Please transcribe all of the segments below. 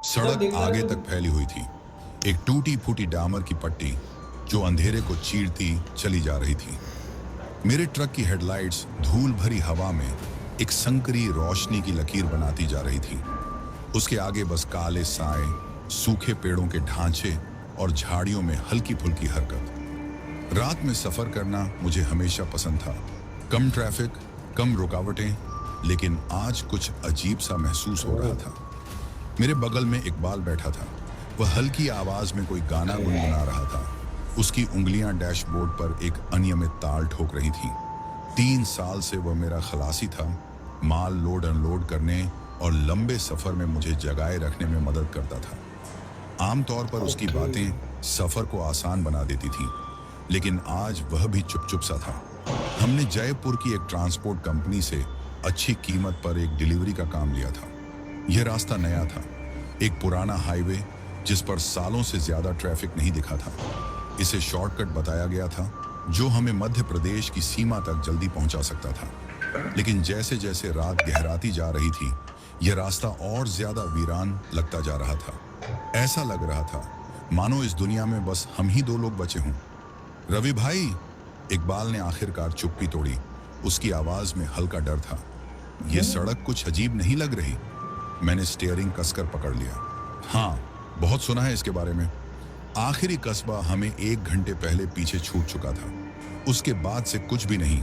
सड़क आगे तक फैली हुई थी, एक टूटी फूटी डामर की पट्टी जो अंधेरे को चीरती चली जा रही थी। मेरे ट्रक की हेडलाइट्स धूल भरी हवा में एक संकरी रोशनी की लकीर बनाती जा रही थी। उसके आगे बस काले साए, सूखे पेड़ों के ढांचे और झाड़ियों में हल्की फुल्की हरकत। रात में सफर करना मुझे हमेशा पसंद था। कम ट्रैफिक, कम रुकावटें, लेकिन आज कुछ अजीब सा महसूस हो रहा था। मेरे बगल में इकबाल बैठा था। वह हल्की आवाज में कोई गाना गुनगुना रहा था। उसकी उंगलियां डैशबोर्ड पर एक अनियमित ताल ठोक रही थीं। 3 साल से वह मेरा खलासी था। माल लोड अनलोड करने और लंबे सफर में मुझे जगाए रखने में मदद करता था। आमतौर पर उसकी बातें सफर को आसान बना देती थीं, लेकिन आज वह भी चुप चुप सा था। हमने जयपुर की एक ट्रांसपोर्ट कंपनी से अच्छी कीमत पर एक डिलीवरी का काम लिया था। यह रास्ता नया था, एक पुराना हाईवे जिस पर सालों से ज्यादा ट्रैफिक नहीं दिखा था। इसे शॉर्टकट बताया गया था जो हमें मध्य प्रदेश की सीमा तक जल्दी पहुंचा सकता था। लेकिन जैसे जैसे रात गहराती जा रही थी, यह रास्ता और ज्यादा वीरान लगता जा रहा था। ऐसा लग रहा था मानो इस दुनिया में बस हम ही 2 लोग बचे हों। रवि भाई, इकबाल ने आखिरकार चुप्पी तोड़ी। उसकी आवाज में हल्का डर था। यह सड़क कुछ अजीब नहीं लग रही? मैंने स्टीयरिंग कसकर पकड़ लिया। हाँ, बहुत सुना है इसके बारे में। आखिरी कस्बा हमें 1 घंटे पहले पीछे छूट चुका था। उसके बाद से कुछ भी नहीं,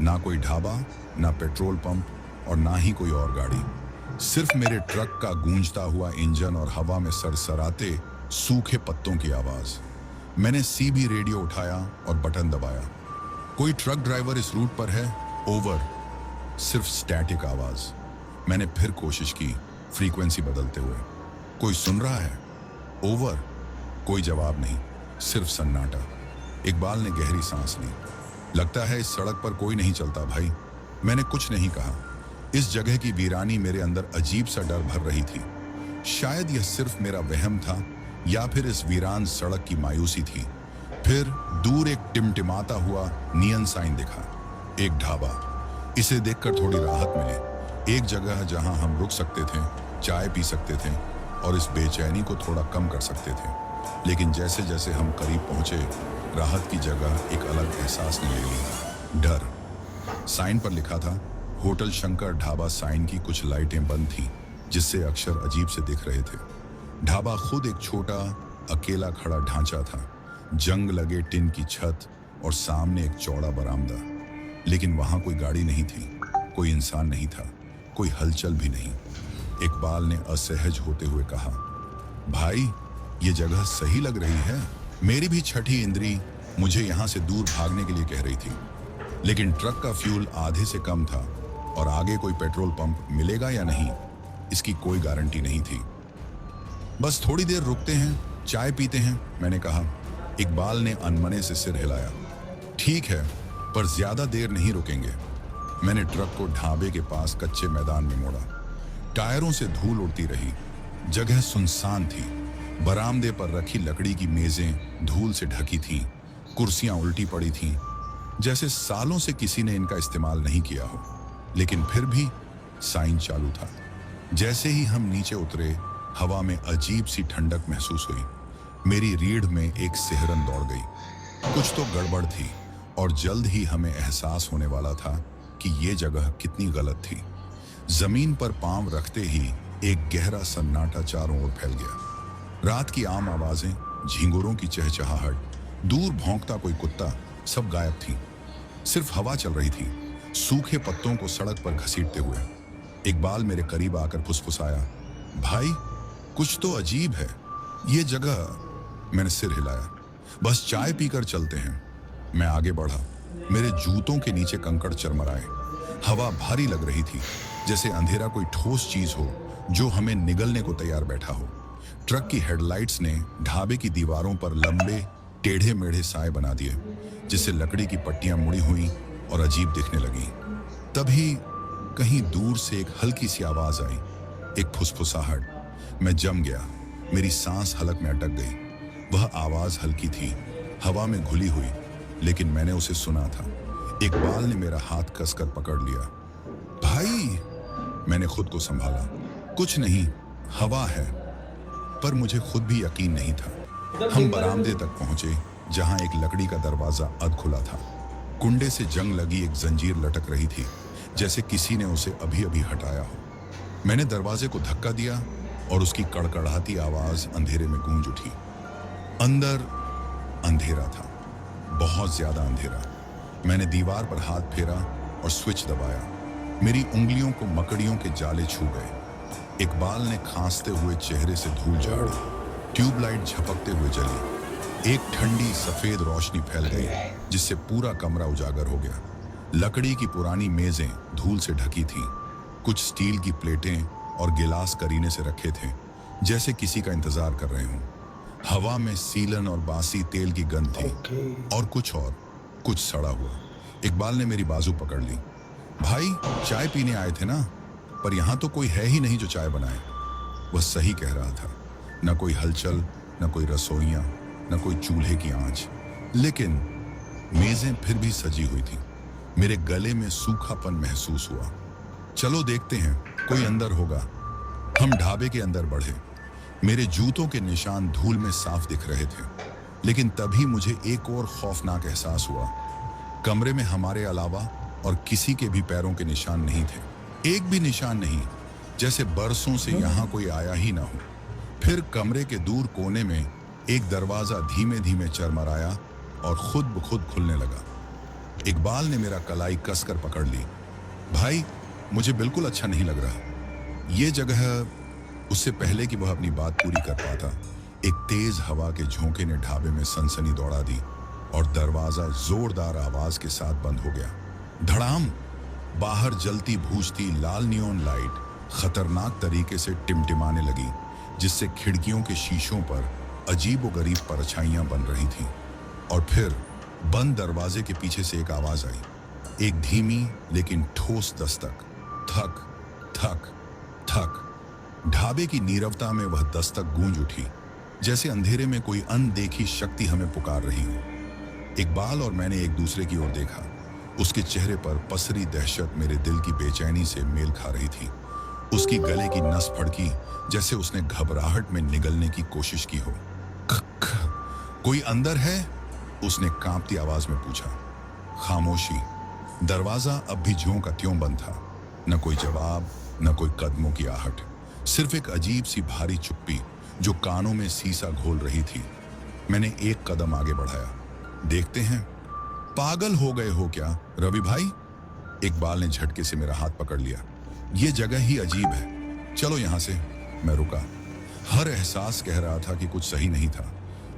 ना कोई ढाबा, ना पेट्रोल पंप और ना ही कोई और गाड़ी। सिर्फ मेरे ट्रक का गूंजता हुआ इंजन और हवा में सरसराते सूखे पत्तों की आवाज। मैंने सीबी रेडियो उठाया और बटन दबाया। कोई ट्रक ड्राइवर इस रूट पर है? ओवर। सिर्फ स्टैटिक आवाज। मैंने फिर कोशिश की, फ्रीक्वेंसी बदलते हुए। कोई सुन रहा है? ओवर। कोई जवाब नहीं, सिर्फ सन्नाटा। इकबाल ने गहरी सांस ली। लगता है इस सड़क पर कोई नहीं चलता भाई। मैंने कुछ नहीं कहा। इस जगह की वीरानी मेरे अंदर अजीब सा डर भर रही थी। शायद यह सिर्फ मेरा वहम था या फिर इस वीरान सड़क की मायूसी थी। फिर दूर एक टिमटिमाता हुआ नियन साइन दिखा। एक ढाबा। इसे देखकर थोड़ी राहत मिली। एक जगह जहां हम रुक सकते थे, चाय पी सकते थे और इस बेचैनी को थोड़ा कम कर सकते थे। लेकिन जैसे जैसे हम करीब पहुंचे, राहत की जगह एक अलग एहसास ने ले ली, डर। साइन पर लिखा था होटल शंकर ढाबा। साइन की कुछ लाइटें बंद थीं, जिससे अक्षर अजीब से दिख रहे थे। ढाबा खुद एक छोटा अकेला खड़ा ढांचा था, जंग लगे टिन की छत और सामने एक चौड़ा बरामदा। लेकिन वहां कोई गाड़ी नहीं थी, कोई इंसान नहीं था, कोई हलचल भी नहीं। इकबाल ने असहज होते हुए कहा, भाई ये जगह सही लग रही है। मेरी भी छठी इंद्री मुझे यहाँ से दूर भागने के लिए कह रही थी। लेकिन ट्रक का फ्यूल आधे से कम था और आगे कोई पेट्रोल पंप मिलेगा या नहीं, इसकी कोई गारंटी नहीं थी। बस थोड़ी देर रुकते हैं, चाय पीते हैं, मैंने कहा। इकबाल ने अनमने से सिर हिलाया। ठीक है, पर ज्यादा देर नहीं रुकेंगे। मैंने ट्रक को ढाबे के पास कच्चे मैदान में मोड़ा। टायरों से धूल उड़ती रही। जगह सुनसान थी। बरामदे पर रखी लकड़ी की मेजें धूल से ढकी थीं। कुर्सियां उल्टी पड़ी थीं, जैसे सालों से किसी ने इनका इस्तेमाल नहीं किया हो। लेकिन फिर भी साइन चालू था। जैसे ही हम नीचे उतरे, हवा में अजीब सी ठंडक महसूस हुई। मेरी रीढ़ में एक सिहरन दौड़ गई। कुछ तो गड़बड़ थी और जल्द ही हमें एहसास होने वाला था कि ये जगह कितनी गलत थी। जमीन पर पांव रखते ही एक गहरा सन्नाटा चारों ओर फैल गया। रात की आम आवाजें, झींगुरों की चहचहाहट, दूर भौंकता कोई कुत्ता, सब गायब थी। सिर्फ हवा चल रही थी, सूखे पत्तों को सड़क पर घसीटते हुए। इकबाल मेरे करीब आकर फुसफुसाया, भाई कुछ तो अजीब है ये जगह। मैंने सिर हिलाया। बस चाय पीकर चलते हैं। मैं आगे बढ़ा। मेरे जूतों के नीचे कंकड़ चरमराए। हवा भारी लग रही थी, जैसे अंधेरा कोई ठोस चीज हो जो हमें निगलने को तैयार बैठा हो। ट्रक की हेडलाइट्स ने ढाबे की दीवारों पर लंबे टेढ़े मेढ़े साए बना दिए, जिससे लकड़ी की पट्टियां मुड़ी हुई और अजीब दिखने लगी। तभी कहीं दूर से एक हल्की सी आवाज आई, एक फुसफुसाहट। मैं जम गया। मेरी सांस हलक में अटक गई। वह आवाज हल्की थी, हवा में घुली हुई, लेकिन मैंने उसे सुना था। इकबाल ने मेरा हाथ कसकर पकड़ लिया। भाई, मैंने खुद को संभाला। कुछ नहीं, हवा है। पर मुझे खुद भी यकीन नहीं था। हम बरामदे तक पहुंचे जहां एक लकड़ी का दरवाजा अध खुला था। कुंडे से जंग लगी एक जंजीर लटक रही थी, जैसे किसी ने उसे अभी अभी हटाया हो। मैंने दरवाजे को धक्का दिया और उसकी कड़कड़ाती आवाज अंधेरे में गूंज उठी। अंदर अंधेरा था, बहुत ज्यादा अंधेरा। मैंने दीवार पर हाथ फेरा और स्विच दबाया। मेरी उंगलियों को मकड़ियों के जाले छू गए। इकबाल ने खांसते हुए चेहरे से धूल झाड़ी। ट्यूबलाइट झपकते हुए जली। एक ठंडी सफेद रोशनी फैल गई जिससे पूरा कमरा उजागर हो गया। लकड़ी की पुरानी मेजें धूल से ढकी थीं। कुछ स्टील की प्लेटें और गिलास करीने से रखे थे, जैसे किसी का इंतजार कर रहे हों। हवा में सीलन और बासी तेल की गंध थी और कुछ सड़ा हुआ। इकबाल ने मेरी बाजू पकड़ ली। भाई, चाय पीने आए थे ना, पर यहां तो कोई है ही नहीं जो चाय बनाए। वह सही कह रहा था। न कोई हलचल, न कोई रसोइयां, न कोई चूल्हे की आंच। लेकिन मेजें फिर भी सजी हुई थीं। मेरे गले में सूखापन महसूस हुआ। चलो देखते हैं, कोई अंदर होगा। हम ढाबे के अंदर बढ़े। मेरे जूतों के निशान धूल में साफ दिख रहे थे। लेकिन तभी मुझे एक और खौफनाक एहसास हुआ। कमरे में हमारे अलावा और किसी के भी पैरों के निशान नहीं थे। एक भी निशान नहीं, जैसे बरसों से यहां कोई आया ही ना हो। फिर कमरे के दूर कोने में एक दरवाजा धीमे धीमे चरमराया और खुद ब खुद खुलने लगा। इकबाल ने मेरा कलाई कसकर पकड़ ली। भाई, मुझे बिल्कुल अच्छा नहीं लग रहा। ये जगह। उससे पहले कि वह अपनी बात पूरी कर पाता, एक तेज हवा के झोंके ने ढाबे में सनसनी दौड़ा दी और दरवाजा जोरदार आवाज के साथ बंद हो गया। धड़ाम। बाहर जलती भूजती लाल नियॉन लाइट खतरनाक तरीके से टिमटिमाने लगी, जिससे खिड़कियों के शीशों पर अजीबोगरीब परछाइयां बन रही थीं। और फिर बंद दरवाजे के पीछे से एक आवाज आई, एक धीमी लेकिन ठोस दस्तक। थक थक थक। ढाबे की नीरवता में वह दस्तक गूंज उठी, जैसे अंधेरे में कोई अनदेखी शक्ति हमें पुकार रही हो। इकबाल और मैंने एक दूसरे की ओर देखा। उसके चेहरे पर पसरी दहशत मेरे दिल की बेचैनी से मेल खा रही थी। उसकी गले की नस फड़की, जैसे उसने घबराहट में निगलने की कोशिश की हो। कोई अंदर है? उसने कांपती आवाज में पूछा। खामोशी। दरवाजा अब भी ज्यों का त्यों बंद था। न कोई जवाब, न कोई कदमों की आहट, सिर्फ एक अजीब सी भारी चुप्पी जो कानों में सीसा घोल रही थी। मैंने एक कदम आगे बढ़ाया। देखते हैं। पागल हो गए हो क्या रवि भाई? इकबाल ने झटके से मेरा हाथ पकड़ लिया। ये जगह ही अजीब है, चलो यहां से। मैं रुका। हर एहसास कह रहा था कि कुछ सही नहीं था,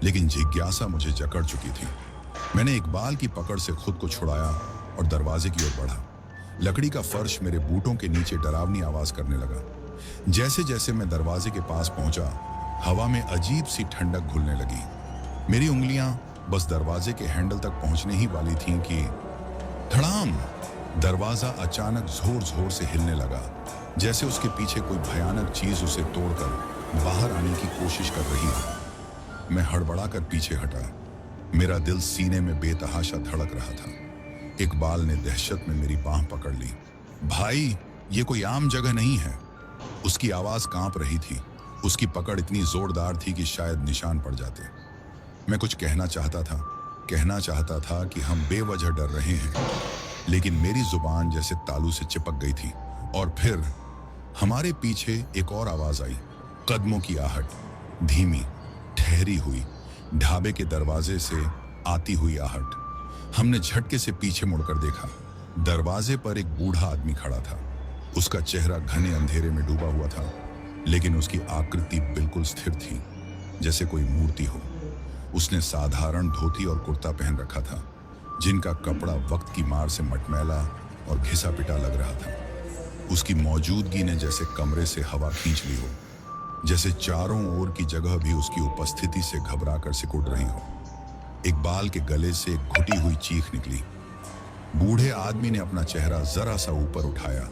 लेकिन जिज्ञासा मुझे जकड़ चुकी थी। मैंने इकबाल की पकड़ से खुद को छुड़ाया और दरवाजे की ओर बढ़ा। लकड़ी का फर्श मेरे बूटों के नीचे डरावनी आवाज करने लगा। जैसे जैसे मैं दरवाजे के पास पहुंचा, हवा में अजीब सी ठंडक घुलने लगी। मेरी उंगलियां बस दरवाजे के हैंडल तक पहुंचने ही वाली थीं कि धड़ाम। दरवाजा अचानक जोर जोर से हिलने लगा, जैसे उसके पीछे कोई भयानक चीज उसे तोड़कर बाहर आने की कोशिश कर रही हो। मैं हड़बड़ाकर पीछे हटा। मेरा दिल सीने में बेतहाशा धड़क रहा था। इकबाल ने दहशत में मेरी बांह पकड़ ली। भाई, ये कोई आम जगह नहीं है। उसकी आवाज कांप रही थी। उसकी पकड़ इतनी जोरदार थी कि शायद निशान पड़ जाते। मैं कुछ कहना चाहता था कि हम बेवजह डर रहे हैं, लेकिन मेरी जुबान जैसे तालू से चिपक गई थी। और फिर हमारे पीछे एक और आवाज आई, कदमों की आहट, धीमी, ठहरी हुई, ढाबे के दरवाजे से आती हुई आहट। हमने झटके से पीछे मुड़कर देखा। दरवाजे पर एक बूढ़ा आदमी खड़ा था। उसका चेहरा घने अंधेरे में डूबा हुआ था, लेकिन उसकी आकृति बिल्कुल स्थिर थी, जैसे कोई मूर्ति हो। उसने साधारण धोती और कुर्ता पहन रखा था, जिनका कपड़ा वक्त की मार से मटमैला और घिसा पिटा लग रहा था। उसकी मौजूदगी ने जैसे कमरे से हवा खींच ली हो, जैसे चारों ओर की जगह भी उसकी उपस्थिति से घबराकर सिकुड़ रही हो। इकबाल के गले से एक घुटी हुई चीख निकली। बूढ़े आदमी ने अपना चेहरा जरा सा ऊपर उठाया,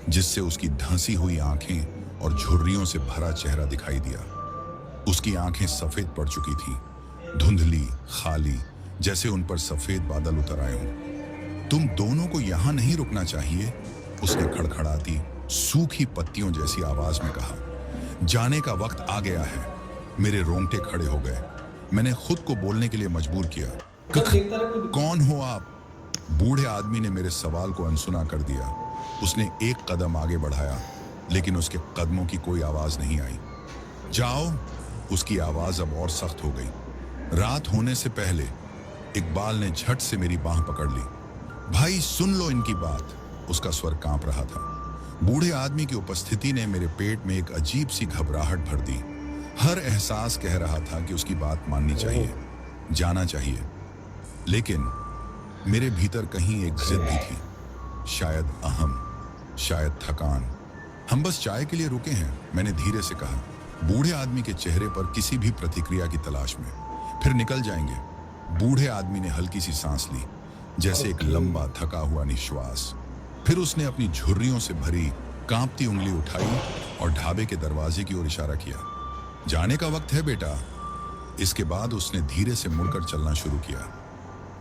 जिससे उसकी धंसी हुई आंखें और झुर्रियों से भरा चेहरा दिखाई दिया। उसकी आंखें सफेद पड़ चुकी थीं, धुंधली, खाली, जैसे उन पर सफेद बादल उतर आए हों। तुम दोनों को यहां नहीं रुकना चाहिए, उसने खड़खड़ाती, सूखी पत्तियों जैसी आवाज में कहा। जाने का वक्त आ गया है। मेरे रोंगटे खड़े हो गए। मैंने खुद को बोलने के लिए मजबूर किया, कौन हो आप? बूढ़े आदमी ने मेरे सवाल को अनसुना कर दिया। उसने एक कदम आगे बढ़ाया, लेकिन उसके कदमों की कोई आवाज नहीं आई। जाओ। उसकी आवाज अब और सख्त हो गई। रात होने से पहले इकबाल ने झट से मेरी बांह पकड़ ली। भाई सुन लो इनकी बात। उसका स्वर कांप रहा था। बूढ़े आदमी की उपस्थिति ने मेरे पेट में एक अजीब सी घबराहट भर दी। हर एहसास कह रहा था कि उसकी बात माननी चाहिए, जाना चाहिए, लेकिन मेरे भीतर कहीं एक जिद भी थी। शायद अहम, शायद थकान। हम बस चाय के लिए रुके हैं, मैंने धीरे से कहा, बूढ़े आदमी के चेहरे पर किसी भी प्रतिक्रिया की तलाश में। फिर निकल जाएंगे। बूढ़े आदमी ने हल्की सी सांस ली, जैसे एक लंबा थका हुआ निश्वास। फिर उसने अपनी झुर्रियों से भरी कांपती उंगली उठाई और ढाबे के दरवाजे की ओर इशारा किया। जाने का वक्त है बेटा। इसके बाद उसने धीरे से मुड़कर चलना शुरू किया,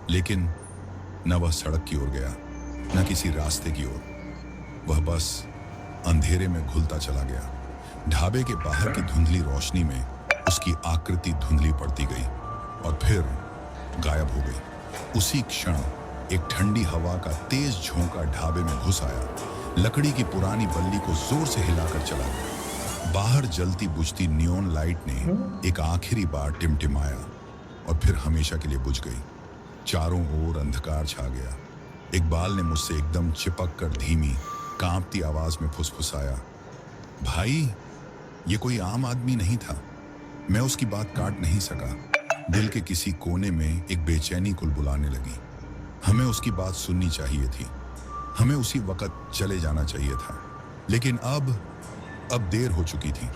लेकिन न वह सड़क की ओर गया, न किसी रास्ते की ओर। वह बस अंधेरे में घुलता चला गया। ढाबे के बाहर की धुंधली रोशनी में उसकी आकृति धुंधली पड़ती गई और फिर गायब हो गई। उसी क्षण एक ठंडी हवा का तेज झोंका ढाबे में घुस आया, लकड़ी की पुरानी बल्ली को जोर से हिलाकर चला गया। बाहर जलती बुझती नियॉन लाइट ने एक आखिरी बार टिमटिमाया और फिर हमेशा के लिए बुझ गई। चारों ओर अंधकार छा गया। इकबाल ने मुझसे एकदम चिपक कर धीमी कांपती आवाज में फुसफुसाया, भाई ये कोई आम आदमी नहीं था। मैं उसकी बात काट नहीं सका। दिल के किसी कोने में एक बेचैनी कुलबुलाने लगी। हमें उसकी बात सुननी चाहिए थी। हमें उसी वक्त चले जाना चाहिए था, लेकिन अब देर हो चुकी थी।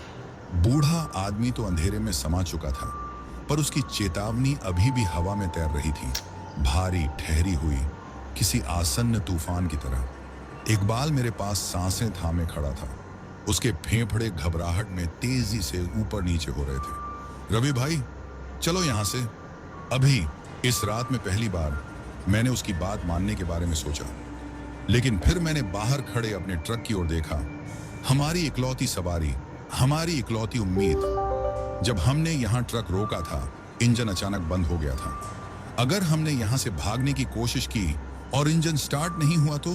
बूढ़ा आदमी तो अंधेरे में समा चुका था, पर उसकी चेतावनी अभी भी हवा में तैर रही थी, भारी ठहरी हुई, किसी आसन्न तूफान की तरह। इकबाल मेरे पास सांसें थामे खड़ा था। उसके फेफड़े घबराहट में तेजी से ऊपर नीचे हो रहे थे। रवि भाई चलो यहां से अभी। इस रात में पहली बार मैंने उसकी बात मानने के बारे में सोचा, लेकिन फिर मैंने बाहर खड़े अपने ट्रक की ओर देखा। हमारी इकलौती सवारी, हमारी इकलौती उम्मीद। जब हमने यहाँ ट्रक रोका था, इंजन अचानक बंद हो गया था। अगर हमने यहाँ से भागने की कोशिश की और इंजन स्टार्ट नहीं हुआ तो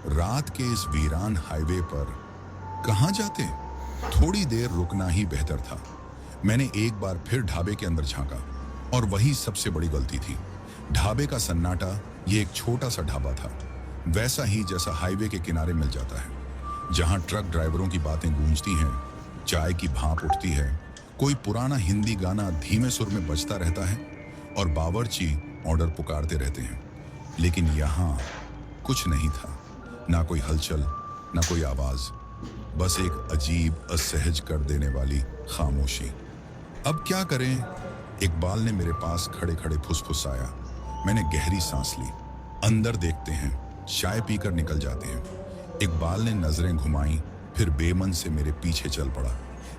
रात के इस वीरान हाईवे पर कहाँ जाते? थोड़ी देर रुकना ही बेहतर था। मैंने एक बार फिर ढाबे के अंदर झांका और वही सबसे बड़ी गलती थी। ढाबे का सन्नाटा, ये एक छोटा सा ढाबा था, वैसा ही जैसा हाईवे के किनारे मिल जाता है, जहां ट्रक ड्राइवरों की बातें गूंजती हैं, चाय की भाप उठती है, कोई पुराना हिंदी गाना धीमे सुर में बजता रहता है और बावर्ची ऑर्डर पुकारते रहते हैं। लेकिन यहाँ कुछ नहीं था, ना कोई हलचल, ना कोई आवाज, बस एक अजीब असहज कर देने वाली खामोशी। अब क्या करें? इकबाल ने मेरे पास खड़े खड़े फुसफुसाया। मैंने गहरी सांस ली। अंदर देखते हैं, चाय पीकर निकल जाते हैं। इकबाल ने नजरें घुमाई, फिर बेमन से मेरे पीछे चल पड़ा।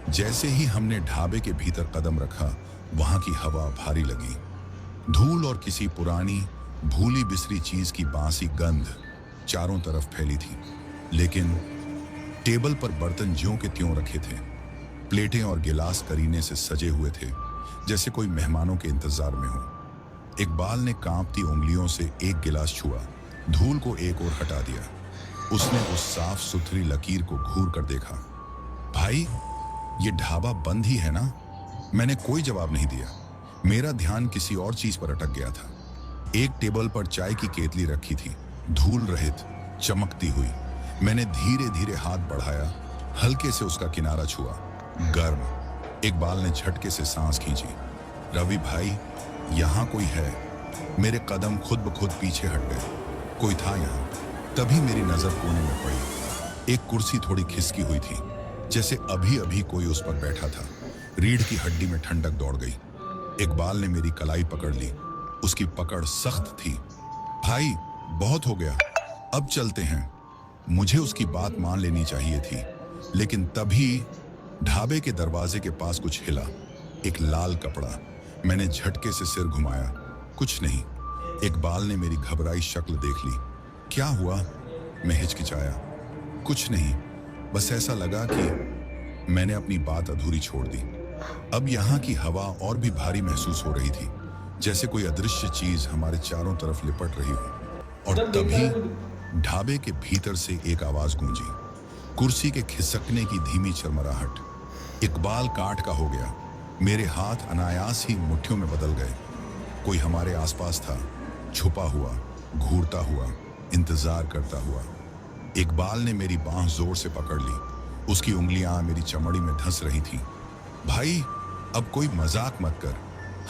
जैसे ही हमने ढाबे के भीतर कदम रखा, वहां की हवा भारी लगी। धूल और किसी पुरानी भूली बिसरी चीज की बासी गंध चारों तरफ फैली थी। लेकिन टेबल पर बर्तन ज्यों के त्यों रखे थे। प्लेटें और गिलास करीने से सजे हुए थे, जैसे कोई मेहमानों के इंतजार में हो। इकबाल ने कांपती उंगलियों से एक गिलास छुआ, धूल को एक ओर हटा दिया। उसने उस साफ सुथरी लकीर को घूर कर देखा। भाई ये ढाबा बंद ही है ना? मैंने कोई जवाब नहीं दिया। मेरा ध्यान किसी और चीज पर अटक गया था। एक टेबल पर चाय की केतली रखी थी, धूल रहित, चमकती हुई। मैंने धीरे धीरे हाथ बढ़ाया, हल्के से उसका किनारा छुआ। गर्म। इकबाल ने झटके से सांस खींची। रवि भाई यहाँ कोई है। मेरे कदम खुद ब खुद पीछे हट गए। कोई था यहाँ। तभी मेरी नजर कोने में पड़ी। एक कुर्सी थोड़ी खिसकी हुई थी, जैसे अभी अभी कोई उस पर बैठा था। रीढ़ की हड्डी में ठंडक दौड़ गई। इकबाल ने मेरी कलाई पकड़ ली। उसकी पकड़ सख्त थी। भाई बहुत हो गया, अब चलते हैं। मुझे उसकी बात मान लेनी चाहिए थी, लेकिन तभी ढाबे के दरवाजे के पास कुछ हिला। एक लाल कपड़ा। मैंने झटके से सिर घुमाया। कुछ नहीं। इकबाल ने मेरी घबराई शक्ल देख ली। क्या हुआ? मैं हिचकिचाया। कुछ नहीं, बस ऐसा लगा कि मैंने अपनी बात अधूरी छोड़ दी। अब यहाँ की हवा और भी भारी महसूस हो रही थी, जैसे कोई अदृश्य चीज हमारे चारों तरफ लिपट रही हो। और जब देखा तभी था तो ढाबे के भीतर से एक आवाज गूंजी, कुर्सी के खिसकने की धीमी चरमराहट। इकबाल काठ का हो गया। मेरे हाथ अनायास ही मुट्ठियों में बदल गए। कोई हमारे आसपास था, छुपा हुआ, घूरता हुआ, इंतजार करता हुआ। इकबाल ने मेरी बांह जोर से पकड़ ली। उसकी उंगलियां मेरी चमड़ी में धंस रही थीं। भाई, अब कोई मजाक मत कर,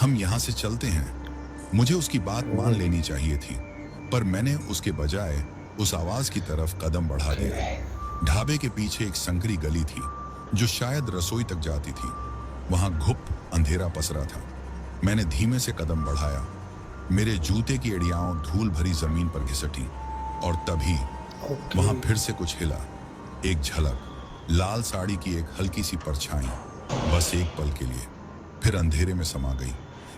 हम यहां से चलते हैं। मुझे उसकी बात मान लेनी चाहिए थी, पर मैंने उसके बजाय उस आवाज की तरफ कदम बढ़ा दिया। ढाबे के पीछे एक संकरी गली थी जो शायद रसोई तक जाती थी। वहां घुप अंधेरा पसरा था। मैंने धीमे से कदम बढ़ाया। मेरे जूते की एड़ियां धूल भरी जमीन पर घिसटी। और तभी वहां फिर से कुछ हिला। एक झलक, लाल साड़ी की एक हल्की सी परछाई, बस एक पल के लिए, फिर अंधेरे में समा गई।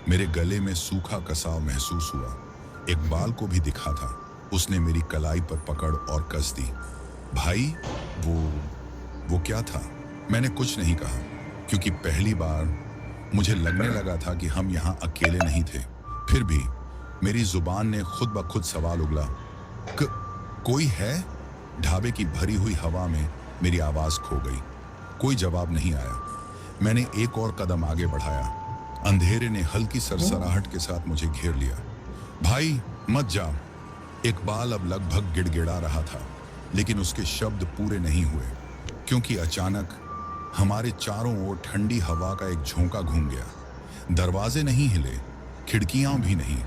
मेरे गले में सूखा कसाव महसूस हुआ। इकबाल को भी दिखा था। उसने मेरी कलाई पर पकड़ और कस दी। भाई, वो क्या था? मैंने कुछ नहीं कहा, क्योंकि पहली बार मुझे लगने लगा था कि हम यहाँ अकेले नहीं थे। फिर भी मेरी जुबान ने खुद ब खुद सवाल उगला, कोई है? ढाबे की भरी हुई हवा में मेरी आवाज खो गई। कोई जवाब नहीं आया। मैंने एक और कदम आगे बढ़ाया। अंधेरे ने हल्की सरसराहट के साथ मुझे घेर लिया। भाई, मत जा। इकबाल अब लगभग गिड़गिड़ा रहा था, लेकिन उसके शब्द पूरे नहीं हुए, क्योंकि अचानक हमारे चारों ओर ठंडी हवा का एक झोंका घूम गया। दरवाजे नहीं हिले, खिड़कियां भी नहीं,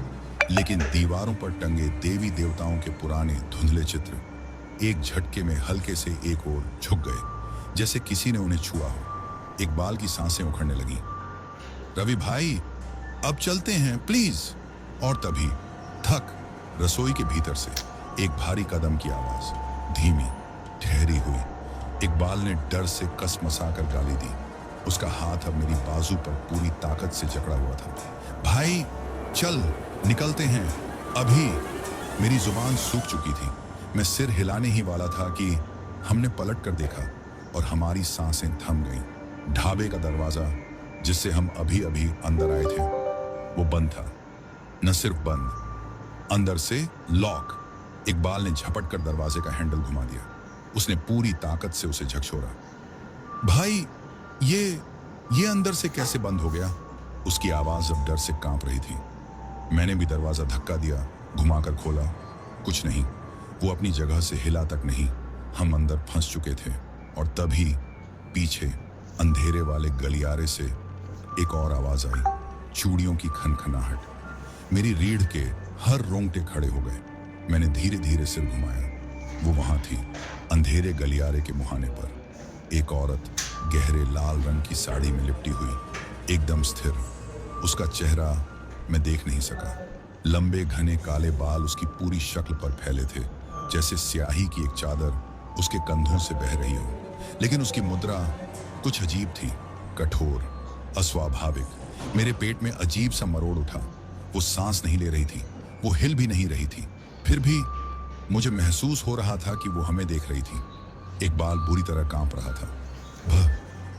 लेकिन दीवारों पर टंगे देवी देवताओं के पुराने धुंधले चित्र एक झटके में हल्के से एक ओर झुक गए, जैसे किसी ने उन्हें छुआ हो। इकबाल की सांसें उखड़ने लगी। रवि भाई, अब चलते हैं प्लीज। और तभी थक, रसोई के भीतर से एक भारी कदम की आवाज, धीमी, ठहरी हुई। इकबाल ने डर से कसमसाकर गाली दी। उसका हाथ अब मेरी बाजू पर पूरी ताकत से जकड़ा हुआ था। भाई, चल, निकलते हैं अभी। मेरी जुबान सूख चुकी थी। मैं सिर हिलाने ही वाला था कि हमने पलट कर देखा और हमारी सांसें थम गईं। ढाबे का दरवाजा, जिससे हम अभी अभी अंदर आए थे, वो बंद था। न सिर्फ बंद, अंदर से लॉक। इकबाल ने झपट कर दरवाजे का हैंडल घुमा दिया। उसने पूरी ताकत से उसे झकझोरा। भाई, ये अंदर से कैसे बंद हो गया? उसकी आवाज अब डर से कांप रही थी। मैंने भी दरवाजा धक्का दिया, घुमाकर खोला। कुछ नहीं, वो अपनी जगह से हिला तक नहीं। हम अंदर फंस चुके थे। और तभी पीछे अंधेरे वाले गलियारे से एक और आवाज आई, चूड़ियों की खनखनाहट। मेरी रीढ़ के हर रोंगटे खड़े हो गए। मैंने धीरे धीरे सिर घुमाया। वो वहां थी, अंधेरे गलियारे के मुहाने पर, एक औरत, गहरे लाल रंग की साड़ी में लिपटी हुई, एकदम स्थिर। उसका चेहरा मैं देख नहीं सका। लंबे घने काले बाल उसकी पूरी शक्ल पर फैले थे, जैसे स्याही की एक चादर उसके कंधों से बह रही हो। लेकिन उसकी मुद्रा कुछ अजीब थी, कठोर, अस्वाभाविक। मेरे पेट में अजीब सा मरोड़ उठा। वो सांस नहीं ले रही थी, वो हिल भी नहीं रही थी। फिर भी मुझे महसूस हो रहा था कि वो हमें देख रही थी। इकबाल बुरी तरह कांप रहा था।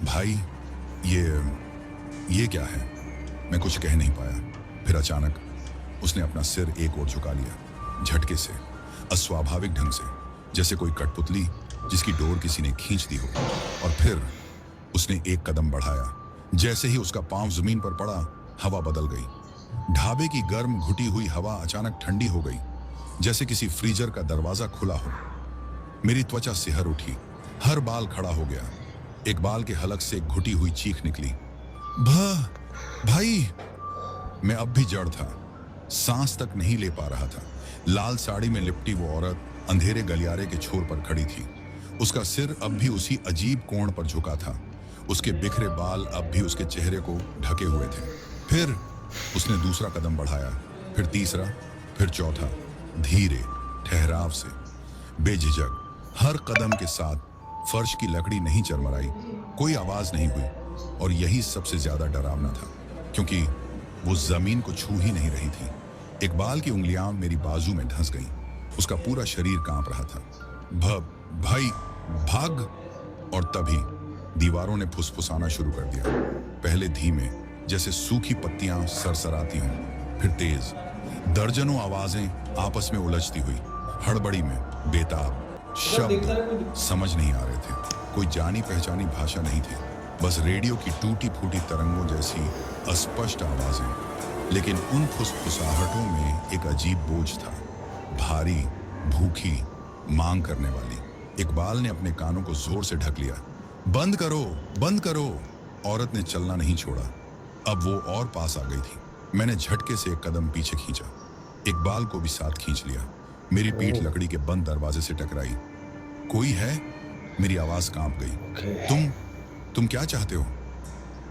भाई, ये क्या है? मैं कुछ कह नहीं पाया। फिर अचानक उसने अपना सिर एक ओर झुका लिया, झटके से, अस्वाभाविक ढंग से, जैसे कोई कठपुतली जिसकी डोर किसी ने खींच दी हो। और फिर उसने एक कदम बढ़ाया। जैसे ही उसका पांव जमीन पर पड़ा, हवा बदल गई। ढाबे की गर्म घुटी हुई हवा अचानक ठंडी हो गई, जैसे किसी फ्रीजर का दरवाजा खुला हो। मेरी त्वचा सिहर उठी, हर बाल खड़ा हो गया। इकबाल के हलक से एक घुटी हुई चीख निकली, भाई। मैं अब भी जड़ था, सांस तक नहीं ले पा रहा था। लाल साड़ी में लिपटी वो औरत अंधेरे गलियारे के छोर पर खड़ी थी। उसका सिर अब भी उसी अजीब कोण पर झुका था। उसके बिखरे बाल अब भी उसके चेहरे को ढके हुए थे। फिर उसने दूसरा कदम बढ़ाया, फिर तीसरा, फिर चौथा, धीरे, ठहराव से, बेझिझक। हर कदम के साथ फर्श की लकड़ी नहीं चरमराई, कोई आवाज नहीं हुई। और यही सबसे ज्यादा डरावना था, क्योंकि वो जमीन को छू ही नहीं रही थी। इकबाल की उंगलियां मेरी बाजू में धंस गईं। उसका पूरा शरीर कांप रहा था। भाई, भाग। और तभी दीवारों ने फुसफुसाना शुरू कर दिया। पहले धीमे, जैसे सूखी पत्तियां सरसराती हों, फिर तेज, दर्जनों आवाजें आपस में उलझती हुई, हड़बड़ी में बेताब शब्द समझ नहीं आ रहे थे। कोई जानी पहचानी भाषा नहीं थी, बस रेडियो की टूटी फूटी तरंगों जैसी अस्पष्ट आवाजें। लेकिन उन फुसफुसाहटों में एक अजीब बोझ था, भारी, भूखी, मांग करने वाली। इकबाल ने अपने कानों को जोर से ढक लिया। बंद करो, बंद करो। औरत ने चलना नहीं छोड़ा। अब वो और पास आ गई थी। मैंने झटके से एक कदम पीछे खींचा, इकबाल को भी साथ खींच लिया। मेरी पीठ लकड़ी के बंद दरवाजे से टकराई। कोई है? मेरी आवाज कांप गई। तुम क्या चाहते हो?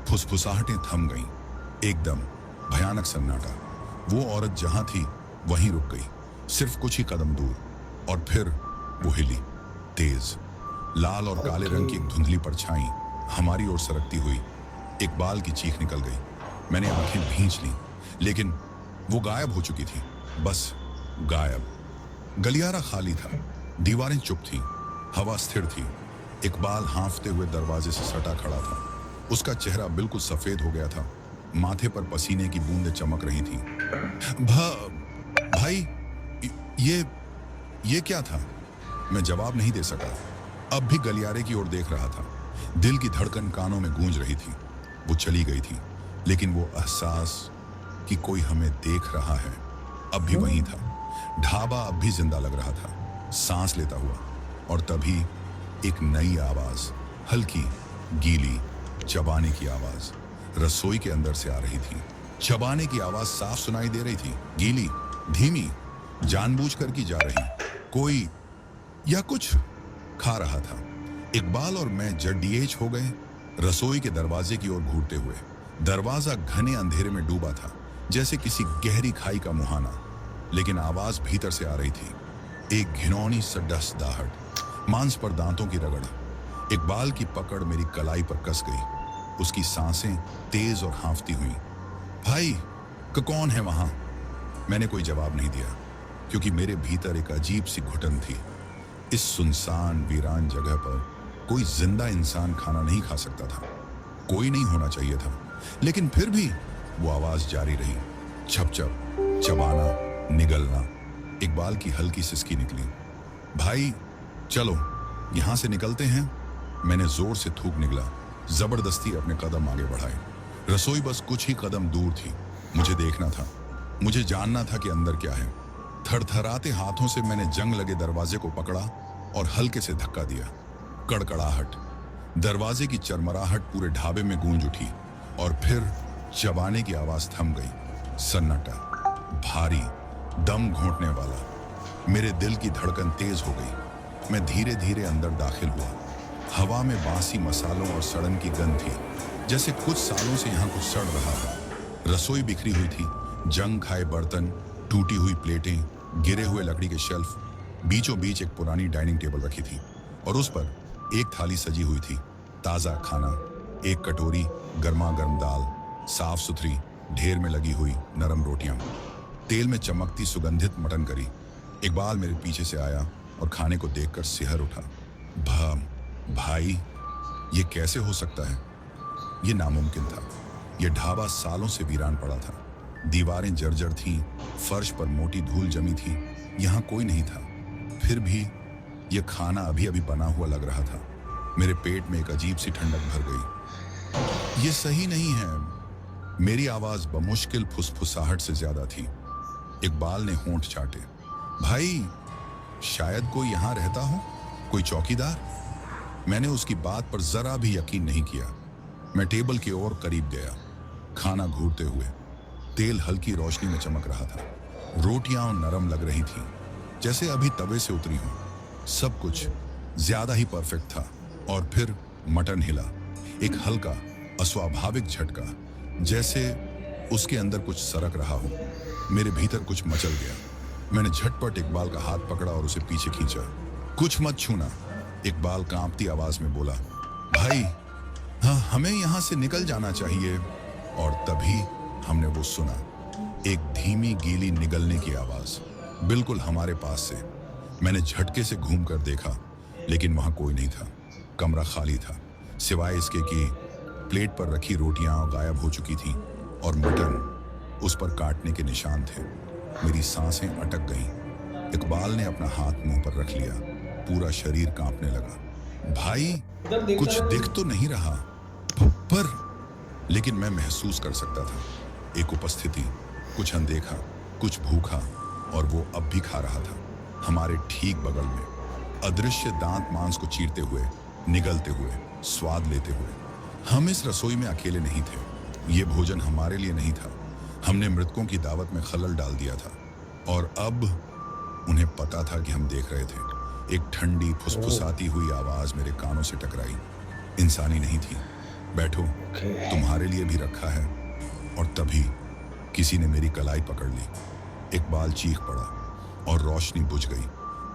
फुसफुसाहटें थम गईं। एकदम भयानक सन्नाटा। वो औरत जहां थी वहीं रुक गई, सिर्फ कुछ ही कदम दूर, और फिर वो हिली। तेज, लाल और काले रंग की एक धुंधली परछाई हमारी ओर सरकती हुई। इकबाल की चीख निकल गई। मैंने आंखें भींच लीं, लेकिन वो गायब हो चुकी थी। बस गायब। गलियारा खाली था, दीवारें चुप थीं, हवा स्थिर थी। इकबाल हांफते हुए दरवाजे से सटा खड़ा था। उसका चेहरा बिल्कुल सफेद हो गया था, माथे पर पसीने की बूंदें चमक रही थीं। भाई, ये क्या था? मैं जवाब नहीं दे सका। अब भी गलियारे की ओर देख रहा था। दिल की धड़कन कानों में गूंज रही थी। वो चली गई थी, लेकिन वो एहसास कि कोई हमें देख रहा है अब भी वहीं था। ढाबा अब भी जिंदा लग रहा था, सांस लेता हुआ। और तभी एक नई आवाज, हल्की, गीली, चबाने की आवाज रसोई के अंदर से आ रही थी। चबाने की आवाज साफ सुनाई दे रही थी, गीली, धीमी, जानबूझकर की जा रही। कोई या कुछ खा रहा था। इकबाल और मैं जडीएच हो गए, रसोई के दरवाजे की ओर घूरते हुए। दरवाजा घने अंधेरे में डूबा था, जैसे किसी गहरी खाई का मुहाना। लेकिन आवाज भीतर से आ रही थी, एक घिनौनी सड्डसदाहट, मांस पर दांतों की रगड़। इकबाल की पकड़ मेरी कलाई पर कस गई। उसकी सांसें तेज और हांफती हुई। भाई, कौन है वहां? मैंने कोई जवाब नहीं दिया, क्योंकि मेरे भीतर एक अजीब सी घुटन थी। इस सुनसान वीरान जगह पर कोई जिंदा इंसान खाना नहीं खा सकता था। कोई नहीं होना चाहिए था। लेकिन फिर भी वो आवाज जारी रही। छप छप, चबाना, निगलना। इकबाल की हल्की सिसकी निकली। भाई चलो, यहां से निकलते हैं। मैंने जोर से थूक निकला, जबरदस्ती अपने कदम आगे बढ़ाए। रसोई बस कुछ ही कदम दूर थी। मुझे देखना था, मुझे जानना था कि अंदर क्या है। थरथराते हाथों से मैंने जंग लगे दरवाजे को पकड़ा और हल्के से धक्का दिया। कड़कड़ाहट, दरवाजे की चरमराहट पूरे ढाबे में गूंज उठी, और फिर चबाने की आवाज थम गई। सन्नाटा, भारी, दम घोंटने वाला। मेरे दिल की धड़कन तेज हो गई। मैं धीरे धीरे अंदर दाखिल हुआ। हवा में बासी मसालों और सड़न की गंध थी, जैसे कुछ सालों से यहाँ कुछ सड़ रहा था। रसोई बिखरी हुई थी, जंग खाए बर्तन, टूटी हुई प्लेटें, गिरे हुए लकड़ी के शेल्फ। बीचों बीच एक पुरानी डाइनिंग टेबल रखी थी, और उस पर एक थाली सजी हुई थी, ताज़ा खाना। एक कटोरी, गर्मा गर्म दाल, साफ सुथरी, ढेर में लगी हुई नरम रोटियां, तेल में चमकती सुगंधित मटन करी। इकबाल मेरे पीछे से आया और खाने को देखकर सिहर उठा। भाई, ये कैसे हो सकता है? ये नामुमकिन था। ये ढाबा सालों से वीरान पड़ा था। दीवारें जर्जर थीं, फर्श पर मोटी धूल जमी थी। यहाँ कोई नहीं था। फिर भी ये खाना अभी अभी बना हुआ लग रहा था। मेरे पेट में एक अजीब सी ठंडक भर गई। ये सही नहीं है। मेरी आवाज बमुश्किल फुसफुसाहट से ज्यादा थी। इकबाल ने होंठ चाटे। भाई, शायद कोई यहाँ रहता हो, कोई चौकीदार। मैंने उसकी बात पर जरा भी यकीन नहीं किया। मैं टेबल की ओर करीब गया, खाना घूरते हुए। तेल हल्की रोशनी में चमक रहा था। रोटियां नरम लग रही थीं, जैसे अभी तवे से उतरी हों। सब कुछ ज्यादा ही परफेक्ट था। और फिर मटन हिला, एक हल्का, अस्वाभाविक झटका, जैसे उसके अंदर कुछ सरक रहा हो। मेरे भीतर कुछ मचल गया। मैंने झटपट इकबाल का हाथ पकड़ा और उसे पीछे खींचा। कुछ मत छूना, इकबाल कांपती आवाज में बोला। भाई, हाँ, हमें यहां से निकल जाना चाहिए। और तभी हमने वो सुना, एक धीमी गीली निगलने की आवाज, बिल्कुल हमारे पास से। मैंने झटके से घूमकर देखा, लेकिन वहां कोई नहीं था। कमरा खाली था, सिवाय इसके कि प्लेट पर रखी रोटियां गायब हो चुकी थीं और मटन उस पर काटने के निशान थे। मेरी सांसें अटक गईं। इकबाल ने अपना हाथ मुंह पर रख लिया। पूरा शरीर कांपने लगा। भाई, कुछ दिख तो नहीं रहा, पर लेकिन मैं महसूस कर सकता था एक उपस्थिति, कुछ अनदेखा, कुछ भूखा, और वो अब भी खा रहा था हमारे ठीक बगल में। अदृश्य दांत मांस को चीरते हुए, निगलते हुए, स्वाद लेते हुए। हम इस रसोई में अकेले नहीं थे। ये भोजन हमारे लिए नहीं था। हमने मृतकों की दावत में खलल डाल दिया था, और अब उन्हें पता था कि हम देख रहे थे। एक ठंडी फुसफुसाती हुई आवाज मेरे कानों से टकराई। इंसानी नहीं थी। बैठो, तुम्हारे लिए भी रखा है। और तभी किसी ने मेरी कलाई पकड़ ली। इकबाल चीख पड़ा और रोशनी बुझ गई।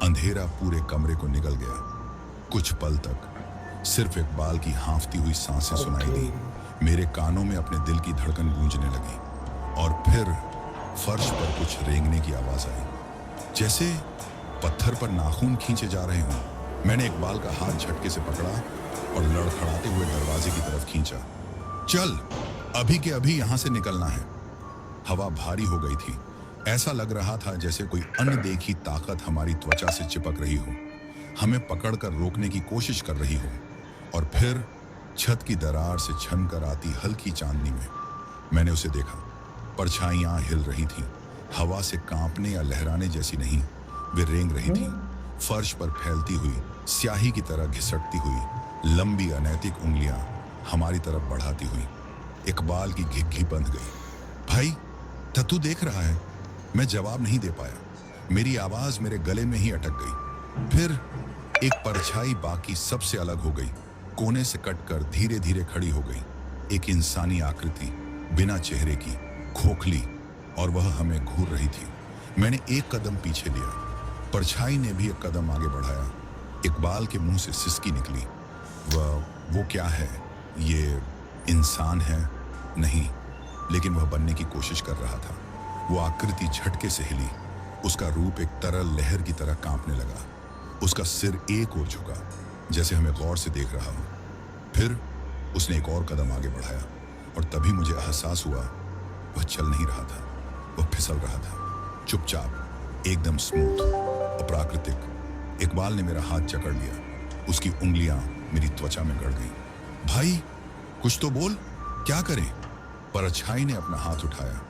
अंधेरा पूरे कमरे को निगल गया। कुछ पल तक सिर्फ इकबाल की हांफती हुई सांसें सुनाई दी। मेरे कानों में अपने दिल की धड़कन गूंजने लगी, और फिर फर्श पर कुछ रेंगने की आवाज आई, जैसे पत्थर पर नाखून खींचे जा रहे हों। मैंने इकबाल का हाथ झटके से पकड़ा और लड़खड़ाते हुए दरवाजे की तरफ खींचा। चल, अभी के अभी यहां से निकलना है। हवा भारी हो गई थी। ऐसा लग रहा था जैसे कोई अनदेखी ताकत हमारी त्वचा से चिपक रही हो, हमें पकड़कर रोकने की कोशिश कर रही हो। और फिर छत की दरार से छनकर आती हल्की चांदनी में मैंने उसे देखा। परछाइयां हिल रही थीं, हवा से कांपने या लहराने जैसी नहीं, वे रेंग रही थीं। फर्श पर फैलती हुई स्याही की तरह घिसटती हुई लंबी अनैतिक उंगलियां हमारी तरफ बढ़ाती हुई। इकबाल की घिघी बंध गई। भाई, तू देख रहा है? मैं जवाब नहीं दे पाया। मेरी आवाज मेरे गले में ही अटक गई। फिर एक परछाई बाकी सबसे अलग हो गई, कोने से कटकर धीरे धीरे खड़ी हो गई। एक इंसानी आकृति, बिना चेहरे की, खोखली, और वह हमें घूर रही थी। मैंने एक कदम पीछे लिया। परछाई ने भी एक कदम आगे बढ़ाया। इकबाल के मुंह से सिसकी निकली। वो क्या है? ये इंसान है? नहीं, लेकिन वह बनने की कोशिश कर रहा था। वो आकृति झटके से हिली। उसका रूप एक तरल लहर की तरह कांपने लगा। उसका सिर एक ओर झुका, जैसे हमें गौर से देख रहा हो। फिर उसने एक और कदम आगे बढ़ाया, और तभी मुझे एहसास हुआ वह चल नहीं रहा था, वह फिसल रहा था, चुपचाप, एकदम स्मूथ, अप्राकृतिक। इकबाल ने मेरा हाथ जकड़ लिया। उसकी उंगलियां मेरी त्वचा में गड़ गईं। भाई, कुछ तो बोल, क्या करें? परछाई ने अपना हाथ उठाया,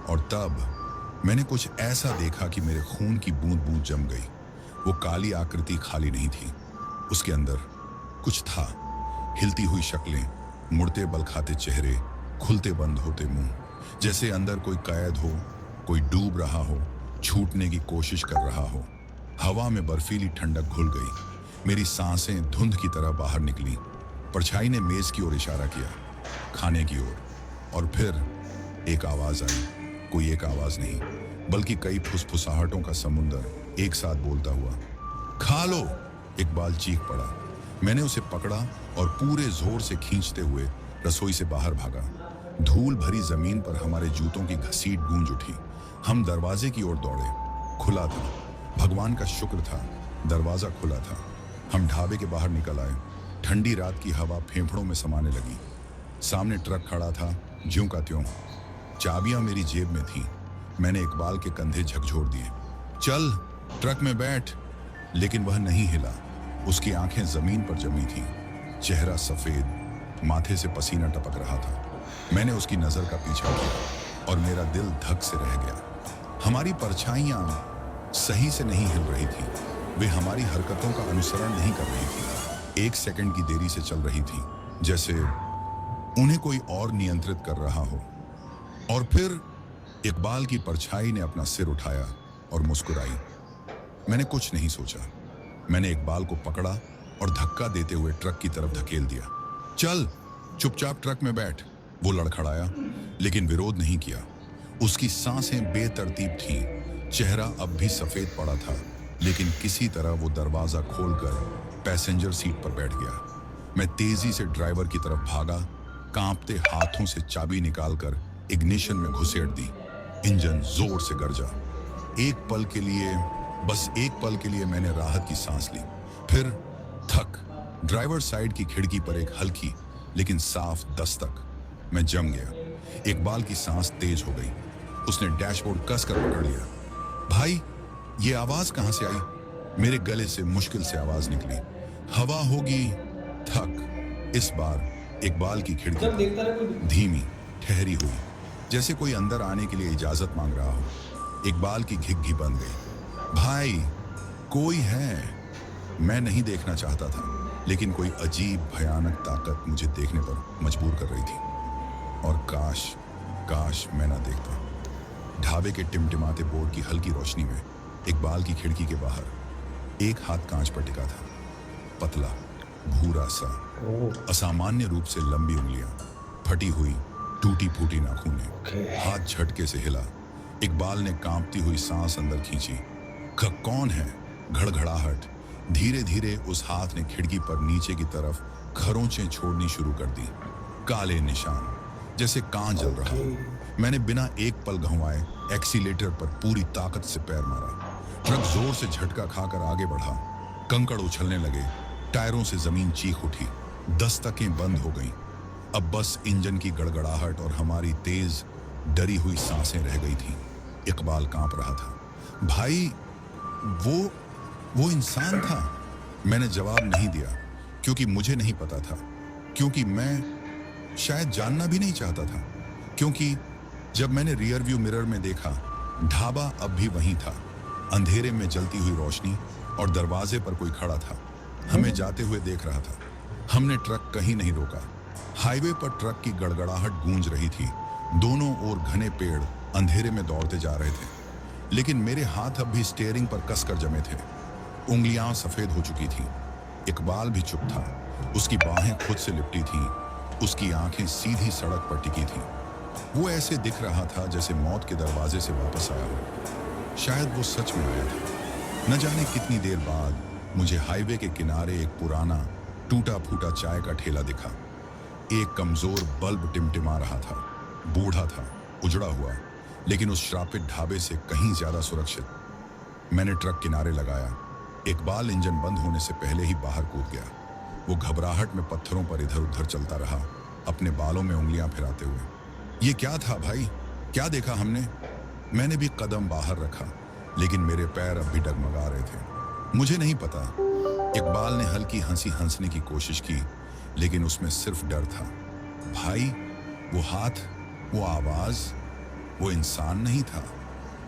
और तब मैंने कुछ ऐसा देखा कि मेरे खून की बूंद बूंद जम गई। वो काली आकृति खाली नहीं थी, उसके अंदर कुछ था। हिलती हुई शक्लें, मुड़ते बल खाते चेहरे, खुलते बंद होते मुंह, जैसे अंदर कोई कैद हो, कोई डूब रहा हो, छूटने की कोशिश कर रहा हो। हवा में बर्फीली ठंडक घुल गई। मेरी सांसें धुंध की तरह बाहर निकली। परछाई ने मेज की ओर इशारा किया, खाने की ओर, और फिर एक आवाज आई। कोई एक आवाज नहीं, बल्कि कई फुसफुसाहटों का समुंदर एक साथ बोलता हुआ। खा लो! इकबाल चीख पड़ा। मैंने उसे पकड़ा और पूरे जोर से खींचते हुए रसोई से बाहर भागा। धूल भरी जमीन पर हमारे जूतों की घसीट गूंज उठी। हम दरवाजे की ओर दौड़े। खुला था। भगवान का शुक्र था, दरवाजा खुला था। हम ढाबे के बाहर निकल आए। ठंडी रात की हवा फेफड़ों में समाने लगी। सामने ट्रक खड़ा था, ज्यों का त्यों। चाबियां मेरी जेब में थीं। मैंने इकबाल के कंधे झकझोर दिए। चल, ट्रक में बैठ। लेकिन वह नहीं हिला। उसकी आंखें जमीन पर जमी थीं, चेहरा सफेद, माथे से पसीना टपक रहा था। मैंने उसकी नजर का पीछा किया और मेरा दिल धक से रह गया। हमारी परछाइयां सही से नहीं हिल रही थी। वे हमारी हरकतों का अनुसरण नहीं कर रही थी। 1 सेकंड की देरी से चल रही थी, जैसे उन्हें कोई और नियंत्रित कर रहा हो। और फिर इकबाल की परछाई ने अपना सिर उठाया और मुस्कुराई। मैंने कुछ नहीं सोचा। मैंने इकबाल को पकड़ा और धक्का देते हुए ट्रक की तरफ धकेल दिया। चल, चुपचाप ट्रक में बैठ। वो लड़खड़ाया, लेकिन विरोध नहीं किया। उसकी सांसें बेतरतीब थीं, चेहरा अब भी सफेद पड़ा था, लेकिन किसी तरह वो दरवाजा खोलकर पैसेंजर सीट पर बैठ गया। मैं तेजी से ड्राइवर की तरफ भागा, कांपते हाथों से चाबी निकालकर इग्निशन में घुसेड़ दी। इंजन जोर से गरजा। एक पल के लिए, बस एक पल के लिए मैंने राहत की सांस ली। फिर थक, ड्राइवर साइड की खिड़की पर एक हल्की लेकिन साफ दस्तक। मैं जम गया। इकबाल की सांस तेज हो गई। उसने डैशबोर्ड कसकर पकड़ लिया। भाई, ये आवाज कहां से आई? मेरे गले से मुश्किल से आवाज निकली। हवा होगी। थक। इस बार इकबाल की खिड़की पर धीमी, ठहरी हुई, जैसे कोई अंदर आने के लिए इजाजत मांग रहा हो। इकबाल की घिघी बंद गई। भाई, कोई है। मैं नहीं देखना चाहता था, लेकिन कोई अजीब भयानक ताकत मुझे देखने पर मजबूर कर रही थी। और काश काश मैं ना देखता। ढाबे के टिमटिमाते बोर्ड की हल्की रोशनी में इकबाल की खिड़की के बाहर एक हाथ कांच पर टिका था। पतला, भूरा सा, असामान्य रूप से लंबी उंगलियां, फटी हुई, टूटी फूटी नाखूनें। हाथ झटके से हिला। इकबाल ने कांपती हुई सांस अंदर खींची। कौन है? घड़घड़ाहट। धीरे धीरे उस हाथ ने खिड़की पर नीचे की तरफ खरोंचें छोड़नी शुरू कर दी। काले निशान, जैसे कांच जल रहा हो। मैंने बिना एक पल गंवाए एक्सीलेटर पर पूरी ताकत से पैर मारा। ट्रक जोर से झटका खाकर आगे बढ़ा। कंकड़ उछलने लगे। टायरों से जमीन चीख उठी। दस्तकें बंद हो गईं। अब बस इंजन की गड़गड़ाहट और हमारी तेज डरी हुई सांसें रह गई थीं। इकबाल कांप रहा था। भाई, वो इंसान था। मैंने जवाब नहीं दिया, क्योंकि मुझे नहीं पता था, क्योंकि मैं शायद जानना भी नहीं चाहता था। क्योंकि जब मैंने रियर व्यू मिरर में देखा, ढाबा अब भी वहीं था, अंधेरे में जलती हुई रोशनी, और दरवाजे पर कोई खड़ा था, हमें जाते हुए देख रहा था। हमने ट्रक कहीं नहीं रोका। हाईवे पर ट्रक की गड़गड़ाहट गूंज रही थी। दोनों ओर घने पेड़ अंधेरे में दौड़ते जा रहे थे, लेकिन मेरे हाथ अब भी स्टीयरिंग पर कसकर जमे थे। उंगलियां सफेद हो चुकी थीं। इकबाल भी चुप था। उसकी बाहें खुद से लिपटी थीं। उसकी आंखें सीधी सड़क पर टिकी थीं। वो ऐसे दिख रहा था जैसे मौत के दरवाजे से वापस आया हो। शायद वो सच में आया था। न जाने कितनी देर बाद मुझे हाईवे के किनारे एक पुराना टूटा फूटा चाय का ठेला दिखा। एक कमजोर बल्ब टिमटिमा रहा था। बूढ़ा था, उजड़ा हुआ, लेकिन उस श्रापित ढाबे से कहीं ज्यादा सुरक्षित। मैंने ट्रक किनारे लगाया। इकबाल इंजन बंद होने से पहले ही बाहर कूद गया। वो घबराहट में पत्थरों पर इधर उधर चलता रहा, अपने बालों में उंगलियां फिराते हुए। ये क्या था भाई? क्या देखा हमने? मैंने भी कदम बाहर रखा, लेकिन मेरे पैर अब भी डगमगा रहे थे। मुझे नहीं पता। इकबाल ने हल्की हंसी हंसने की कोशिश की, लेकिन उसमें सिर्फ डर था। भाई, वो हाथ, वो आवाज, वो इंसान नहीं था।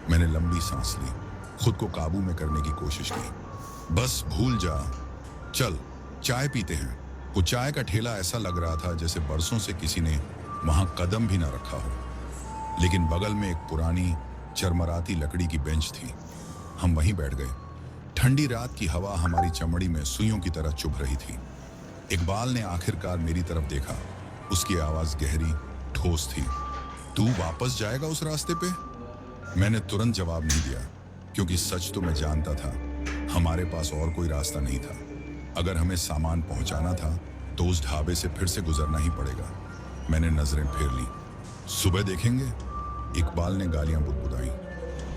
मैंने लंबी सांस ली, खुद को काबू में करने की कोशिश की। बस भूल जा, चल चाय पीते हैं। वो चाय का ठेला ऐसा लग रहा था जैसे बरसों से किसी ने वहां कदम भी ना रखा हो। लेकिन बगल में एक पुरानी चरमराती लकड़ी की बेंच थी। हम वहीं बैठ गए। ठंडी रात की हवा हमारी चमड़ी में सुइयों की तरह चुभ रही थी। इकबाल ने आखिरकार मेरी तरफ देखा। उसकी आवाज गहरी, ठोस थी। तू वापस जाएगा उस रास्ते पे? मैंने तुरंत जवाब नहीं दिया, क्योंकि सच तो मैं जानता था, हमारे पास और कोई रास्ता नहीं था। अगर हमें सामान पहुंचाना था तो उस ढाबे से फिर से गुजरना ही पड़ेगा। मैंने नजरें फेर ली। सुबह देखेंगे, इकबाल ने गालियां बुदबुदाई।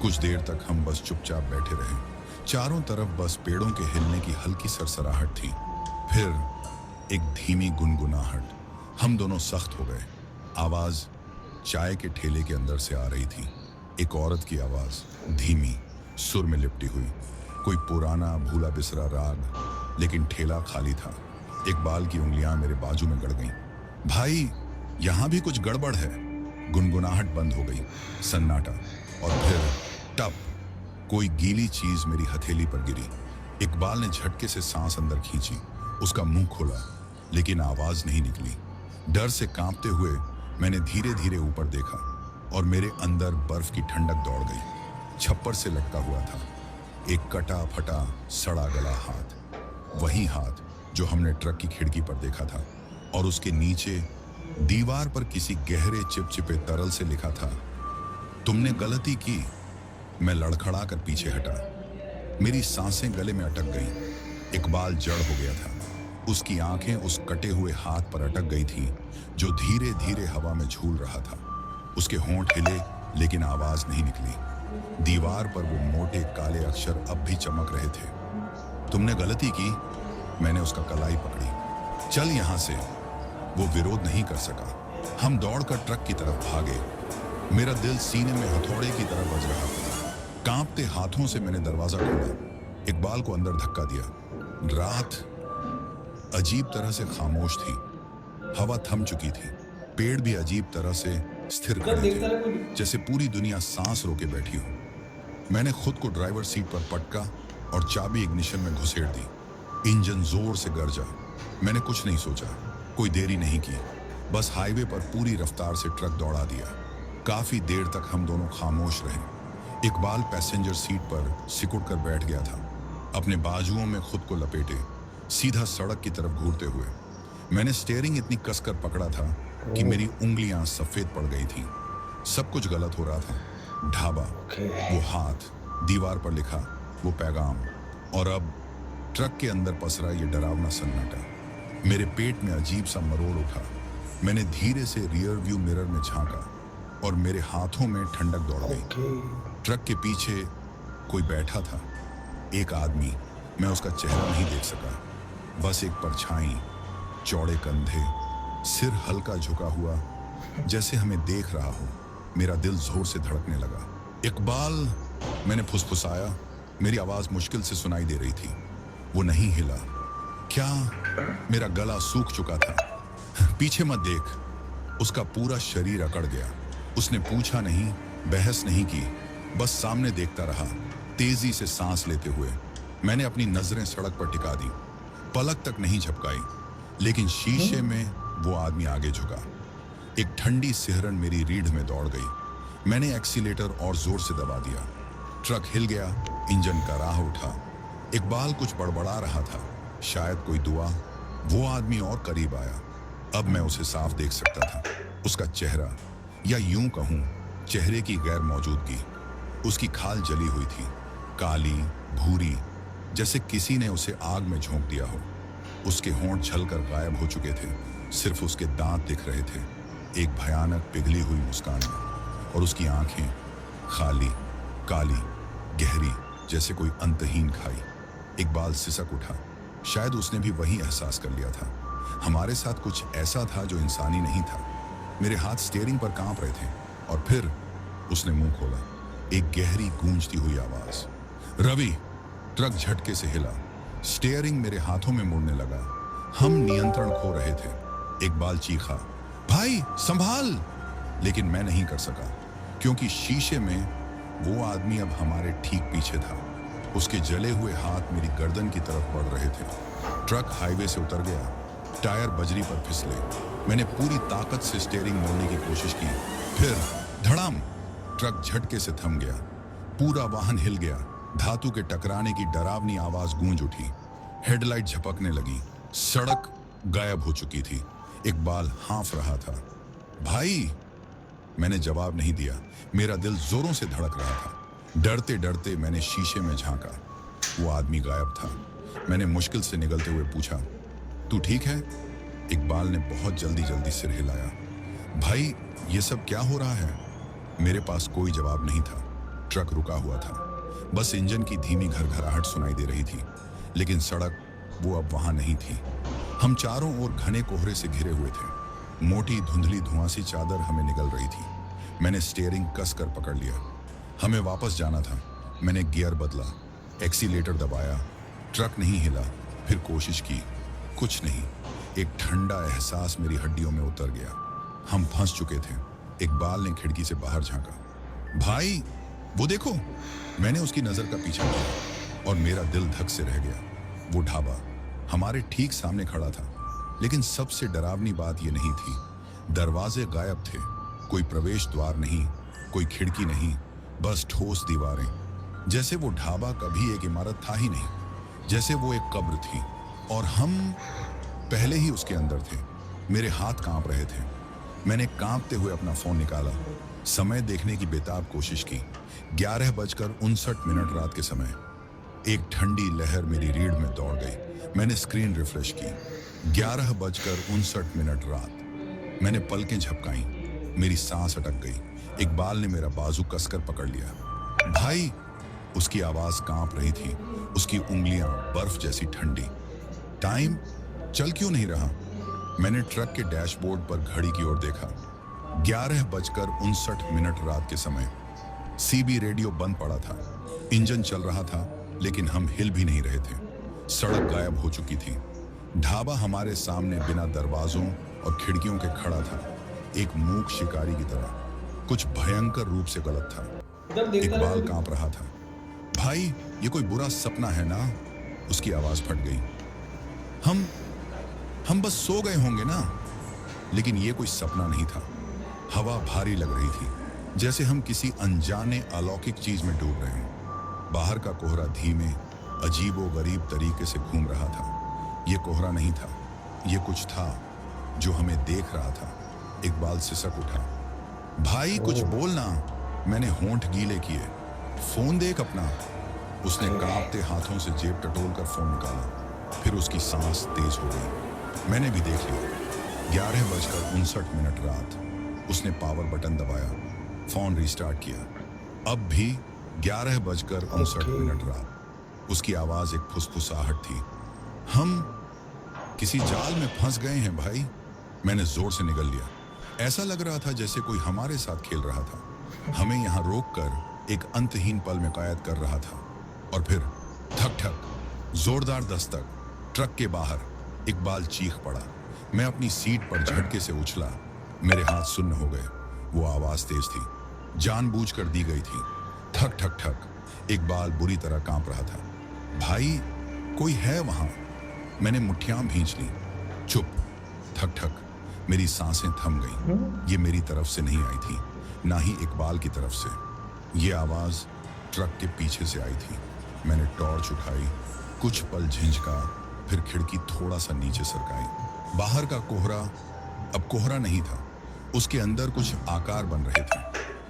कुछ देर तक हम बस चुपचाप बैठे रहे। चारों तरफ बस पेड़ों के हिलने की हल्की सरसराहट थी। फिर एक धीमी गुनगुनाहट। हम दोनों सख्त हो गए। आवाज चाय के ठेले के अंदर से आ रही थी। एक औरत की आवाज, धीमी, सुर में लिपटी हुई। कोई पुराना भूला बिसरा राग, लेकिन ठेला खाली था। इकबाल की उंगलियां मेरे बाजू में गड़ गईं। भाई, यहां भी कुछ गड़बड़ है। गुनगुनाहट बंद हो गई। सन्नाटा। और फिर टप, कोई गीली चीज मेरी हथेली पर गिरी। इकबाल ने झटके से सांस अंदर खींची। उसका मुंह खोला, लेकिन आवाज नहीं निकली। डर से कांपते हुए मैंने धीरे धीरे ऊपर देखा, और मेरे अंदर बर्फ की ठंडक दौड़ गई। छप्पर से लटका हुआ था एक कटा फटा सड़ा गला हाथ। वही हाथ जो हमने ट्रक की खिड़की पर देखा था, और उसके नीचे दीवार पर किसी गहरे चिपचिपे तरल से लिखा था, तुमने गलती की। मैं लड़खड़ा कर पीछे हटा। मेरी सांसें गले में अटक गईं। इकबाल जड़ हो गया था। उसकी आंखें उस कटे हुए हाथ पर अटक गई थीं, जो धीरे धीरे हवा में झूल रहा था। उसके होंठ हिले, लेकिन आवाज नहीं निकली। दीवार पर वो मोटे काले अक्षर अब भी चमक रहे थे। तुमने गलती की। मैंने उसका कलाई पकड़ी। चल यहाँ से। वो विरोध नहीं कर सका। हम दौड़कर ट्रक की तरफ भागे। मेरा दिल सीने में हथौड़े की तरह बज रहा था। कांपते हाथों से मैंने दरवाजा खोला, इकबाल को अंदर धक्का दिया। रात अजीब तरह से खामोश थी। हवा थम चुकी थी। पेड़ भी अजीब तरह से स्थिर खड़े थे, जैसे पूरी दुनिया सांस रोके बैठी हो। मैंने खुद को ड्राइवर सीट पर पटका और चाबी इग्निशन में घुसेड़ दी। इंजन जोर से गरजा। मैंने कुछ नहीं सोचा, कोई देरी नहीं की, बस हाईवे पर पूरी रफ्तार से ट्रक दौड़ा दिया। काफी देर तक हम दोनों खामोश रहे। इकबाल पैसेंजर सीट पर सिकुड़ कर बैठ गया था, अपने बाजुओं में खुद को लपेटे, सीधा सड़क की तरफ घूरते हुए। मैंने स्टीयरिंग इतनी कसकर पकड़ा था कि मेरी उंगलियां सफेद पड़ गई थी। सब कुछ गलत हो रहा था। ढाबा, वो हाथ, दीवार पर लिखा वो पैगाम, और अब ट्रक के अंदर पसरा ये डरावना सन्नाटा। मेरे पेट में अजीब सा मरोड़ उठा। मैंने धीरे से रियर व्यू मिरर में झांका और मेरे हाथों में ठंडक दौड़ गई। ट्रक के पीछे कोई बैठा था, एक आदमी। मैं उसका चेहरा नहीं देख सका, बस एक परछाई, चौड़े कंधे, सिर हल्का झुका हुआ, जैसे हमें देख रहा हो। मेरा दिल जोर से धड़कने लगा। इकबाल, मैंने फुसफुसाया। मेरी आवाज मुश्किल से सुनाई दे रही थी। वो नहीं हिला। क्या मेरा गला सूख चुका था? पीछे मत देख। उसका पूरा शरीर अकड़ गया। उसने पूछा नहीं, बहस नहीं की, बस सामने देखता रहा, तेजी से सांस लेते हुए। मैंने अपनी नजरें सड़क पर टिका दी, पलक तक नहीं झपकाई, लेकिन शीशे में वो आदमी आगे झुका। एक ठंडी सिहरन मेरी रीढ़ में दौड़ गई। मैंने एक्सीलेटर और जोर से दबा दिया। ट्रक हिल गया, इंजन का राह उठा। इकबाल कुछ बड़बड़ा रहा था, शायद कोई दुआ। वो आदमी और करीब आया। अब मैं उसे साफ देख सकता था। उसका चेहरा, या यूं कहूं चेहरे की गैर मौजूदगी। उसकी खाल जली हुई थी, काली भूरी, जैसे किसी ने उसे आग में झोंक दिया हो। उसके होंठ छलकर गायब हो चुके थे, सिर्फ उसके दांत दिख रहे थे, एक भयानक पिघली हुई मुस्कान में। और उसकी आंखें खाली, काली, गहरी, जैसे कोई अंतहीन खाई। इकबाल सिसक उठा। शायद उसने भी वही एहसास कर लिया था। हमारे साथ कुछ ऐसा था जो इंसानी नहीं था। मेरे हाथ स्टीयरिंग पर कांप रहे थे और फिर उसने मुंह खोला। एक गहरी गूंजती हुई आवाज, रवि। ट्रक झटके से हिला। स्टीयरिंग मेरे हाथों में मुड़ने लगा। हम नियंत्रण खो रहे थे। इकबाल चीखा, भाई संभाल! लेकिन मैं नहीं कर सका, क्योंकि शीशे में वो आदमी अब हमारे ठीक पीछे था। उसके जले हुए हाथ मेरी गर्दन की तरफ बढ़ रहे थे। ट्रक हाईवे से उतर गया। टायर बजरी पर फिसले। मैंने पूरी ताकत से स्टीयरिंग मोड़ने की कोशिश की, फिर धड़ाम! ट्रक झटके से थम गया। पूरा वाहन हिल गया। धातु के टकराने की डरावनी आवाज गूंज उठी। हेडलाइट झपकने लगी। सड़क गायब हो चुकी थी। इकबाल हाँफ रहा था। भाई! मैंने जवाब नहीं दिया। मेरा दिल जोरों से धड़क रहा था। डरते डरते मैंने शीशे में झांका। वो आदमी गायब था। मैंने मुश्किल से निगलते हुए पूछा, तू ठीक है? इकबाल ने बहुत जल्दी सिर हिलाया। भाई, ये सब क्या हो रहा है? मेरे पास कोई जवाब नहीं था। ट्रक रुका हुआ था, बस इंजन की धीमी घरघराहट सुनाई दे रही थी, लेकिन सड़क वो अब वहां नहीं थी। हम चारों ओर घने कोहरे से घिरे हुए थे। मोटी धुंधली धुआंसी चादर हमें निगल रही थी। मैंने स्टीयरिंग कसकर पकड़ लिया। हमें वापस जाना था। मैंने गियर बदला, एक्सीलेटर दबाया। ट्रक नहीं हिला। फिर कोशिश की, कुछ नहीं। एक ठंडा एहसास मेरी हड्डियों में उतर गया। हम फंस चुके थे। इकबाल ने खिड़की से बाहर झांका। भाई, वो देखो! मैंने उसकी नजर का पीछा किया और मेरा दिल धक से रह गया। वो ढाबा हमारे ठीक सामने खड़ा था, लेकिन सबसे डरावनी बात यह नहीं थी, दरवाजे गायब थे। कोई प्रवेश द्वार नहीं, कोई खिड़की नहीं, बस ठोस दीवारें। जैसे वो ढाबा कभी एक इमारत था ही नहीं, जैसे वो एक कब्र थी और हम पहले ही उसके अंदर थे। मेरे हाथ कांप रहे थे। मैंने कांपते हुए अपना फोन निकाला, समय देखने की बेताब कोशिश की। 11:59 रात के समय। एक ठंडी लहर मेरी रीढ़ में दौड़ गई। मैंने स्क्रीन रिफ्रेश की। 11:59 रात। मैंने पलकें झपकाई। मेरी सांस अटक गई। इकबाल ने मेरा बाजू कसकर पकड़ लिया। भाई! उसकी आवाज कांप रही थी, उसकी उंगलियां बर्फ जैसी ठंडी। टाइम चल क्यों नहीं रहा? मैंने ट्रक के डैशबोर्ड पर घड़ी की ओर देखा। 11:59 रात के समय। सीबी रेडियो बंद पड़ा था। इंजन चल रहा था, लेकिन हम हिल भी नहीं रहे थे। सड़क गायब हो चुकी थी। ढाबा हमारे सामने बिना दरवाजों और खिड़कियों के खड़ा था, एक मूक शिकारी की तरह। कुछ भयंकर रूप से गलत था। इकबाल कांप रहा था। भाई, ये कोई बुरा सपना है ना? उसकी आवाज फट गई। हम बस सो गए होंगे ना। लेकिन ये कोई सपना नहीं था। हवा भारी लग रही थी, जैसे हम किसी अनजाने अलौकिक चीज में डूब रहे हों। बाहर का कोहरा धीमे, अजीबोगरीब तरीके से घूम रहा था। ये कोहरा नहीं था, ये कुछ था जो हमें देख रहा था। इकबाल सिसक उठा। भाई, कुछ बोलना। मैंने होंठ गीले किए। फोन देख अपना। उसने कांपते हाथों से जेब टटोल कर फोन निकाला। फिर उसकी सांस तेज हो गई। मैंने भी देख लिया। 11:59 रात। उसने पावर बटन दबाया, फोन रिस्टार्ट किया। अब भी 11:59 रात। उसकी आवाज एक फुसफुसाहट थी। हम किसी जाल में फंस गए हैं भाई। मैंने जोर से निगल लिया। ऐसा लग रहा था जैसे कोई हमारे साथ खेल रहा था, हमें यहां रोककर एक अंतहीन पल में कैद कर रहा था। और फिर ठक ठक, जोरदार दस्तक। ट्रक के बाहर। इकबाल चीख पड़ा। मैं अपनी सीट पर झटके से उछला। मेरे हाथ सुन्न हो गए। वो आवाज तेज थी, जानबूझकर दी गई थी। ठक ठक ठक। इकबाल बुरी तरह कांप रहा था। भाई, कोई है वहां? मैंने मुट्ठियां भींच ली। चुप। ठक ठक। मेरी सांसें थम गईं। ये मेरी तरफ से नहीं आई थी, ना ही इकबाल की तरफ से। ये आवाज ट्रक के पीछे से आई थी। मैंने टॉर्च उठाई, कुछ पल झिंझका, फिर खिड़की थोड़ा सा नीचे सरकाई। बाहर का कोहरा अब कोहरा नहीं था। उसके अंदर कुछ आकार बन रहे थे,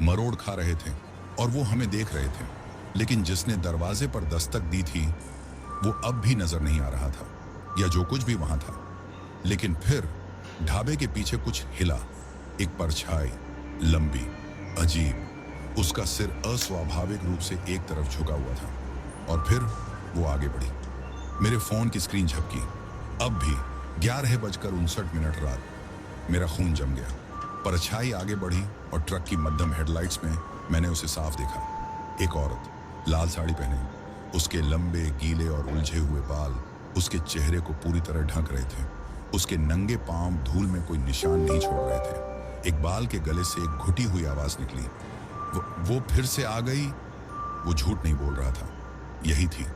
मरोड़ खा रहे थे, और वो हमें देख रहे थे। लेकिन जिसने दरवाजे पर दस्तक दी थी, वो अब भी नजर नहीं आ रहा था, या जो कुछ भी वहां था। लेकिन फिर ढाबे के पीछे कुछ हिला। एक परछाई, लंबी, अजीब। उसका सिर अस्वाभाविक रूप से एक तरफ झुका हुआ था। और फिर वो आगे बढ़ी। मेरे फोन की स्क्रीन झपकी। अब भी 11:59 रात। मेरा खून जम गया। परछाई आगे बढ़ी और ट्रक की मध्यम हेडलाइट्स में मैंने उसे साफ देखा। एक औरत, लाल साड़ी पहने, उसके लंबे, गीले और उलझे हुए बाल उसके चेहरे को पूरी तरह ढक रहे थे। उसके नंगे पांव धूल में कोई निशान नहीं छोड़ रहे थे। इकबाल के गले से एक घुटी हुई आवाज निकली। वो फिर से आ गई। वो झूठ नहीं बोल रहा था। यही थी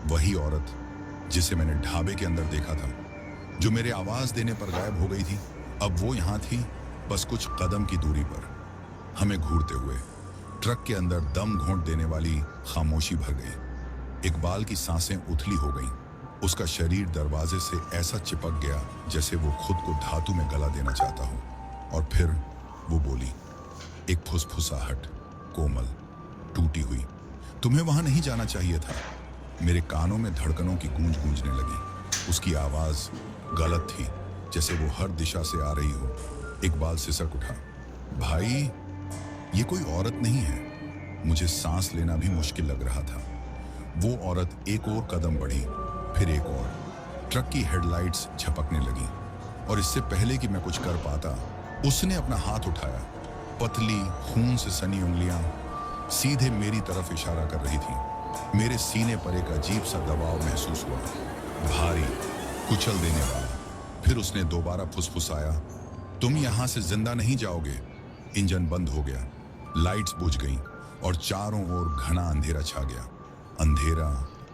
वही औरत जिसे मैंने ढाबे के अंदर देखा था, जो मेरे आवाज देने पर गायब हो गई थी। अब वो यहाँ थी, बस कुछ कदम की दूरी पर, हमें घूरते हुए। ट्रक के अंदर दम घोंट देने वाली खामोशी भर गई। इकबाल की सांसें उथली हो गईं। उसका शरीर दरवाजे से ऐसा चिपक गया जैसे वो खुद को धातु में गला देना चाहता हो। और फिर वो बोली, एक फुसफुसाहट, कोमल, टूटी हुई। तुम्हें वहां नहीं जाना चाहिए था। मेरे कानों में धड़कनों की गूंज गूंजने लगी। उसकी आवाज गलत थी, जैसे वो हर दिशा से आ रही हो। इकबाल सिसक उठा। भाई, ये कोई औरत नहीं है। मुझे सांस लेना भी मुश्किल लग रहा था। वो औरत एक और कदम बढ़ी, फिर एक और। ट्रक की हेडलाइट्स झपकने लगी, और इससे पहले कि मैं कुछ कर पाता, उसने अपना हाथ उठाया। पतली, खून से सनी उंगलियां सीधे मेरी तरफ इशारा कर रही थी। मेरे सीने पर एक अजीब सा दबाव महसूस हुआ, भारी, कुचल देने वाला। फिर उसने दोबारा फुसफुसाया, तुम यहां से जिंदा नहीं जाओगे। इंजन बंद हो गया, लाइट्स बुझ गईं, और चारों ओर घना अंधेरा छा गया। अंधेरा,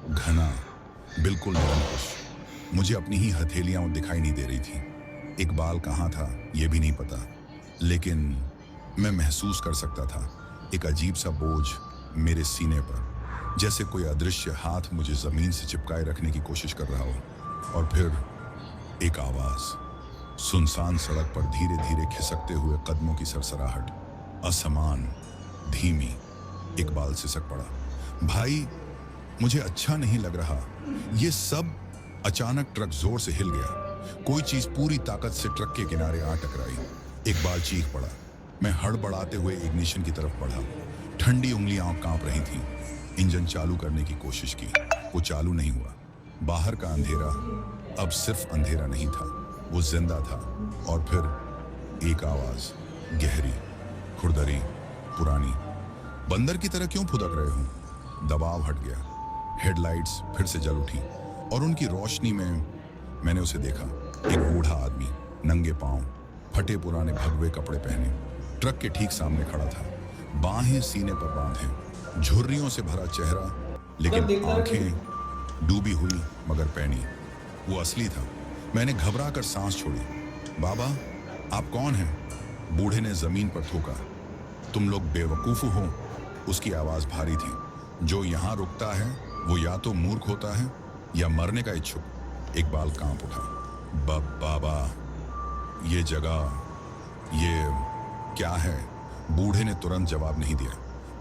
घना, बिल्कुल निरंकुश। मुझे अपनी ही हथेलियां दिखाई नहीं दे रही थी। इकबाल कहाँ था यह भी नहीं पता, लेकिन मैं महसूस कर सकता था एक अजीब सा बोझ मेरे सीने पर, जैसे कोई अदृश्य हाथ मुझे जमीन से चिपकाए रखने की कोशिश कर रहा हो। और फिर एक आवाज, सुनसान सड़क पर धीरे धीरे खिसकते हुए कदमों की सरसराहट, असमान, धीमी। इकबाल सिसक पड़ा। भाई, मुझे अच्छा नहीं लग रहा। ये सब अचानक ट्रक जोर से हिल गया। कोई चीज पूरी ताकत से ट्रक के किनारे आ टकराई। इकबाल चीख पड़ा। मैं हड़बड़ाते हुए इग्निशन की तरफ बढ़ा। ठंडी उंगलियां कांप रही थीं। इंजन चालू करने की कोशिश की, वो चालू नहीं हुआ। बाहर का अंधेरा अब सिर्फ अंधेरा नहीं था, वो जिंदा था। और फिर एक आवाज, गहरी, खुरदरी, पुरानी। बंदर की तरह क्यों फुदक रहे हो? दबाव हट गया। हेडलाइट्स फिर से जल उठी और उनकी रोशनी में मैंने उसे देखा। एक बूढ़ा आदमी, नंगे पांव, फटे पुराने भगवे कपड़े पहने, ट्रक के ठीक सामने खड़ा था। बाहें सीने पर बांधे, झुर्रियों से भरा चेहरा, लेकिन आंखें डूबी हुई मगर पैनी। वो असली था। मैंने घबरा कर सांस छोड़ी। बाबा, आप कौन हैं? बूढ़े ने जमीन पर थूका। तुम लोग बेवकूफ हो। उसकी आवाज भारी थी। जो यहाँ रुकता है वो या तो मूर्ख होता है या मरने का इच्छुक। इकबाल कांप उठा। बाबा, ये जगह, ये क्या है? बूढ़े ने तुरंत जवाब नहीं दिया।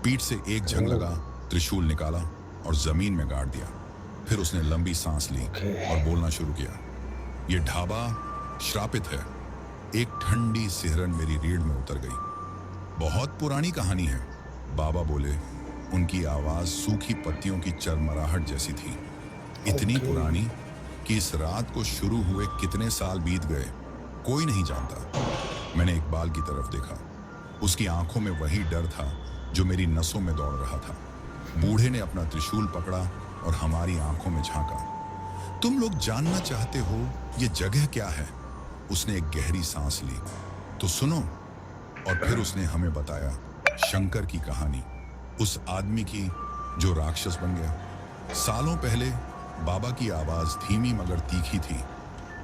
पीठ से एक झंग लगा, त्रिशूल निकाला और जमीन में गाड़ दिया। फिर उसने लंबी सांस ली और बोलना शुरू किया। ये ढाबा श्रापित है। एक ठंडी सिहरन मेरी रीढ़ में उतर गई। बहुत पुरानी कहानी है, बाबा बोले। उनकी आवाज सूखी पत्तियों की चरमराहट जैसी थी। इतनी पुरानी कि इस रात को शुरू हुए कितने साल बीत गए कोई नहीं जानता। मैंने इकबाल की तरफ देखा। उसकी आंखों में वही डर था जो मेरी नसों में दौड़ रहा था। बूढ़े ने अपना त्रिशूल पकड़ा और हमारी आंखों में झांका। तुम लोग जानना चाहते हो ये जगह क्या है? उसने एक गहरी सांस ली। तो सुनो। और फिर उसने हमें बताया शंकर की कहानी, उस आदमी की जो राक्षस बन गया। सालों पहले बाबा की आवाज धीमी मगर तीखी थी।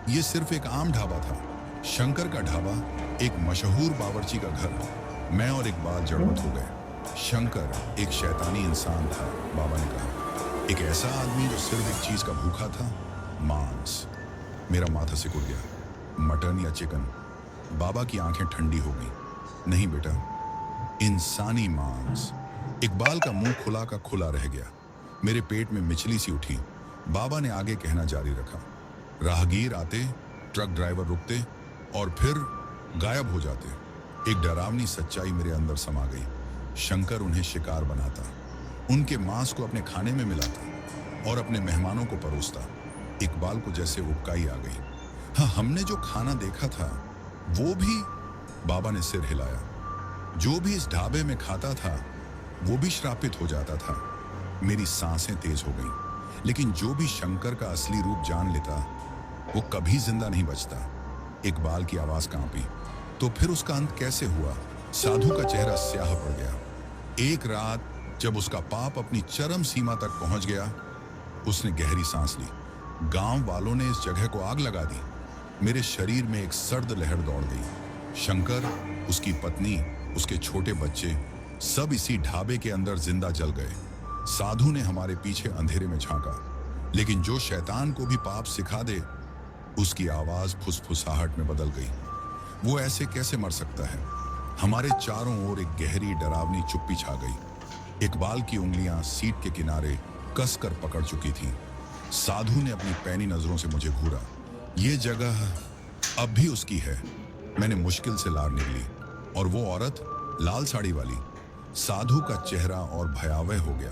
ये सिर्फ एक आम ढाबा था, शंकर का ढाबा, एक मशहूर बावर्ची का घर। मैं और इकबाल जड़वत हो गए। शंकर एक शैतानी इंसान था, बाबा ने कहा। एक ऐसा आदमी जो सिर्फ एक चीज का भूखा था, मांस। मेरा माथा सिकुड़ गया। मटन या चिकन? बाबा की आंखें ठंडी हो गई। नहीं बेटा, इंसानी मांस। इकबाल का मुंह खुला का खुला रह गया। मेरे पेट में मिचली सी उठी। बाबा ने आगे कहना जारी रखा। राहगीर आते, ट्रक ड्राइवर रुकते और फिर गायब हो जाते। एक डरावनी सच्चाई मेरे अंदर समा गई। शंकर उन्हें शिकार बनाता, उनके मांस को अपने खाने में मिलाता और अपने मेहमानों को परोसता। इकबाल को जैसे उबकाई आ गई। हाँ, हमने जो खाना देखा था वो भी, बाबा ने सिर हिलाया, जो भी इस ढाबे में खाता था वो भी श्रापित हो जाता था। मेरी सांसें तेज हो गईं। लेकिन जो भी शंकर का असली रूप जान लेता वो कभी जिंदा नहीं बचता। इकबाल की आवाज कांपी। तो फिर उसका अंत कैसे हुआ? साधु का चेहरा स्याह पड़ गया। एक रात जब उसका पाप अपनी चरम सीमा तक पहुंच गया, उसने गहरी सांस ली। गांव वालों ने इस जगह को आग लगा दी। मेरे शरीर में एक सर्द लहर दौड़ गई। शंकर, उसकी पत्नी, उसके छोटे बच्चे, सब इसी ढाबे के अंदर जिंदा जल गए। साधु ने हमारे पीछे अंधेरे में झांका। लेकिन जो शैतान को भी पाप सिखा दे, उसकी आवाज फुसफुसाहट में बदल गई। वो ऐसे कैसे मर सकता है? हमारे चारों ओर एक गहरी डरावनी चुप्पी छा गई। इकबाल की उंगलियां सीट के किनारे कसकर पकड़ चुकी थीं। साधु ने अपनी पैनी नजरों से मुझे घूरा। ये जगह अब भी उसकी है। मैंने मुश्किल से लार निकली। और वो औरत, लाल साड़ी वाली। साधु का चेहरा और भयावह हो गया।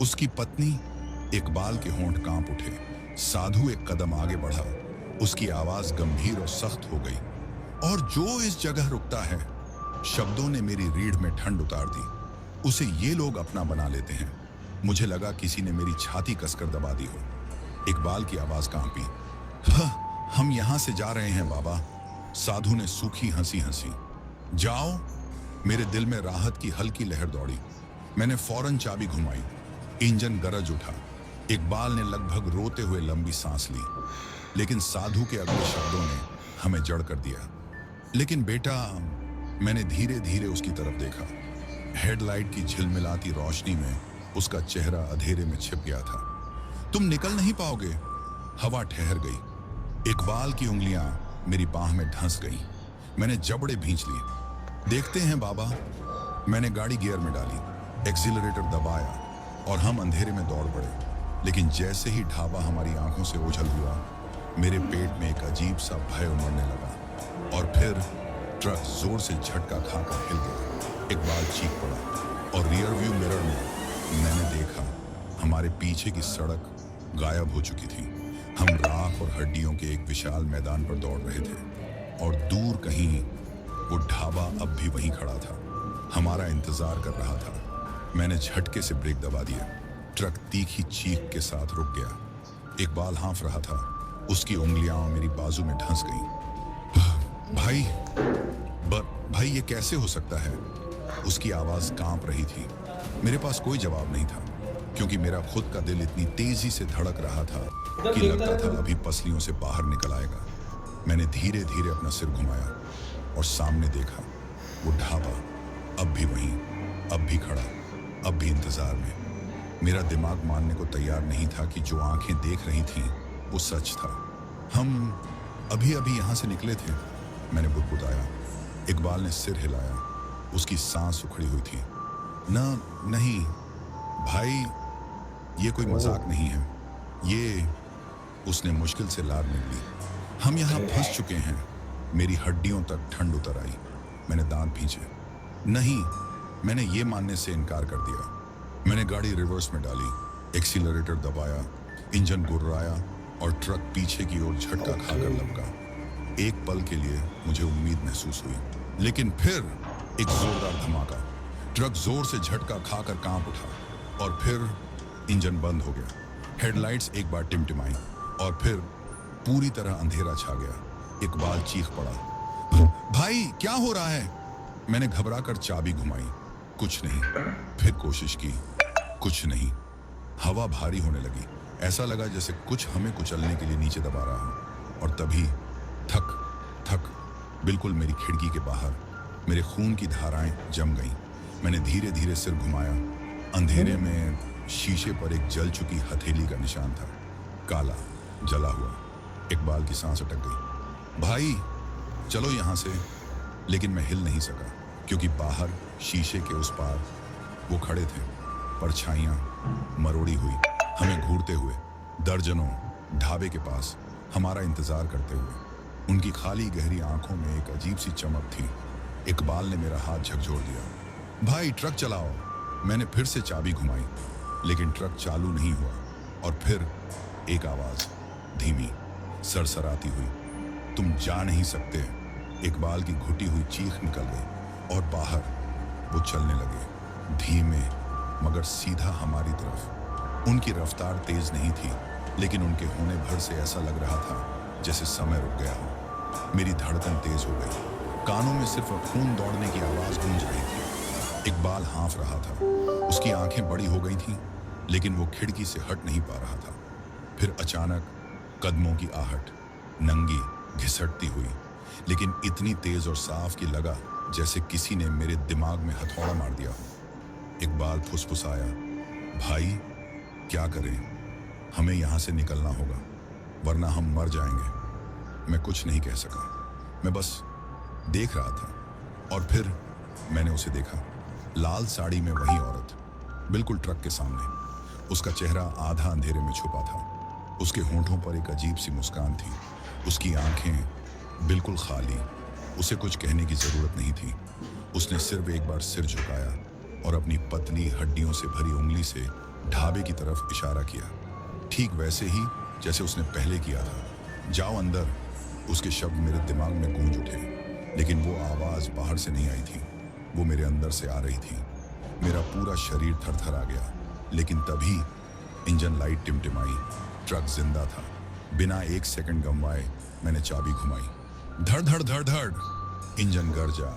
उसकी पत्नी। इकबाल के होंठ कांप उठे। साधु एक कदम आगे बढ़ा। उसकी आवाज गंभीर और सख्त हो गई। और जो इस जगह रुकता है, शब्दों ने मेरी रीढ़ में ठंड उतार दी, उसे ये लोग अपना बना लेते हैं। मुझे लगा किसी ने मेरी छाती कसकर दबा दी हो। इकबाल की आवाज कांपी। हम यहां से जा रहे हैं बाबा। साधु ने सूखी हंसी हंसी। जाओ। मेरे दिल में राहत की हल्की लहर दौड़ी। मैंने फौरन चाबी घुमाई। इंजन गरज उठा। इकबाल ने लगभग रोते हुए लंबी सांस ली। लेकिन साधु के अगले शब्दों ने हमें जड़ कर दिया। लेकिन बेटा, मैंने धीरे धीरे उसकी तरफ देखा। हेडलाइट की झिलमिलाती रोशनी में उसका चेहरा अंधेरे में छिप गया था। तुम निकल नहीं पाओगे। हवा ठहर गई। इकबाल की उंगलियां मेरी बाह में धंस गईं। मैंने जबड़े भींच लिए। देखते हैं बाबा। मैंने गाड़ी गियर में डाली, एक्सीलरेटर दबाया और हम अंधेरे में दौड़ पड़े। लेकिन जैसे ही ढाबा हमारी आंखों से ओझल हुआ, मेरे पेट में एक अजीब सा भय उमड़ने लगा। और फिर ट्रक जोर से झटका खाकर हिल गया। इकबाल चीख पड़ा और रियर व्यू मिरर में मैंने देखा हमारे पीछे की सड़क गायब हो चुकी थी। हम राख और हड्डियों के एक विशाल मैदान पर दौड़ रहे थे और दूर कहीं वो ढाबा अब भी वहीं खड़ा था, हमारा इंतजार कर रहा था। मैंने झटके से ब्रेक दबा दिया। ट्रक तीखी चीख के साथ रुक गया। इकबाल हाँफ रहा था, उसकी उंगलियां मेरी बाजू में धंस गईं। भाई ये कैसे हो सकता है? उसकी आवाज कांप रही थी। मेरे पास कोई जवाब नहीं था, क्योंकि मेरा खुद का दिल इतनी तेजी से धड़क रहा था कि लगता था अभी पसलियों से बाहर निकल आएगा। मैंने धीरे धीरे अपना सिर घुमाया और सामने देखा। वो ढाबा अब भी वहीं, अब भी खड़ा, अब भी इंतजार में। मेरा दिमाग मानने को तैयार नहीं था कि जो आंखें देख रही थीं वो सच था। हम अभी अभी यहां से निकले थे, मैंने बुदबुदाया। इकबाल ने सिर हिलाया, उसकी सांस उखड़ी हुई थी। नहीं भाई, ये कोई मजाक नहीं है। ये, उसने मुश्किल से लार निकली। हम यहाँ फंस चुके हैं। मेरी हड्डियों तक ठंड उतर आई। मैंने दांत भींचे। नहीं, मैंने ये मानने से इनकार कर दिया। मैंने गाड़ी रिवर्स में डाली, एक्सीलरेटर दबाया, इंजन गुर्राया और ट्रक पीछे की ओर झटका खाकर लपका। एक पल के लिए मुझे उम्मीद महसूस हुई, लेकिन फिर एक जोरदार धमाका। ट्रक जोर से झटका खाकर कांप उठा और फिर इंजन बंद हो गया। हेडलाइट्स एक बार टिमटिमाई और फिर पूरी तरह अंधेरा छा गया। इकबाल चीख पड़ा, भाई क्या हो रहा है? मैंने घबराकर चाबी घुमाई, कुछ नहीं। फिर कोशिश की, कुछ नहीं। हवा भारी होने लगी। ऐसा लगा जैसे कुछ हमें कुचलने के लिए नीचे दबा रहा हो। और तभी थक थक, बिल्कुल मेरी खिड़की के बाहर मेरे खून की धाराएं जम गईं। मैंने धीरे धीरे सिर घुमाया। अंधेरे में शीशे पर एक जल चुकी हथेली का निशान था, काला, जला हुआ। इकबाल की सांस अटक गई। भाई चलो यहाँ से। लेकिन मैं हिल नहीं सका, क्योंकि बाहर शीशे के उस पार वो खड़े थे, परछाइयाँ मरोड़ी हुई, हमें घूरते हुए, दर्जनों, ढाबे के पास हमारा इंतजार करते हुए। उनकी खाली गहरी आंखों में एक अजीब सी चमक थी। इकबाल ने मेरा हाथ झकझोर दिया। भाई ट्रक चलाओ। मैंने फिर से चाबी घुमाई, लेकिन ट्रक चालू नहीं हुआ। और फिर एक आवाज, धीमी, सरसराती हुई, तुम जा नहीं सकते। इकबाल की घुटी हुई चीख निकल गई और बाहर वो चलने लगे, धीमे मगर सीधा हमारी तरफ। उनकी रफ्तार तेज नहीं थी, लेकिन उनके होने भर से ऐसा लग रहा था जैसे समय रुक गया हो। मेरी धड़कन तेज हो गई। कानों में सिर्फ खून दौड़ने की आवाज गूंज रही थी। इकबाल हाँफ रहा था, उसकी आंखें बड़ी हो गई थीं, लेकिन वो खिड़की से हट नहीं पा रहा था। फिर अचानक कदमों की आहट, नंगी, घिसटती हुई, लेकिन इतनी तेज और साफ कि लगा जैसे किसी ने मेरे दिमाग में हथौड़ा मार दिया हो। इकबाल फुसफुसाया, भाई क्या करें? हमें यहाँ से निकलना होगा, वरना हम मर जाएंगे। मैं कुछ नहीं कह सका, मैं बस देख रहा था। और फिर मैंने उसे देखा, लाल साड़ी में वही औरत, बिल्कुल ट्रक के सामने। उसका चेहरा आधा अंधेरे में छुपा था। उसके होंठों पर एक अजीब सी मुस्कान थी। उसकी आंखें बिल्कुल खाली। उसे कुछ कहने की जरूरत नहीं थी। उसने सिर्फ एक बार सिर झुकाया और अपनी पतली हड्डियों से भरी उंगली से ढाबे की तरफ इशारा किया, ठीक वैसे ही जैसे उसने पहले किया था। जाओ अंदर। उसके शब्द मेरे दिमाग में गूंज उठे, लेकिन वो आवाज बाहर से नहीं आई थी, वो मेरे अंदर से आ रही थी। मेरा पूरा शरीर थरथरा गया, लेकिन तभी इंजन लाइट टिमटिमाई। ट्रक जिंदा था। बिना एक सेकंड गंवाए मैंने चाबी घुमाई। धड़ धड़ धड़ धड़ इंजन गरजा।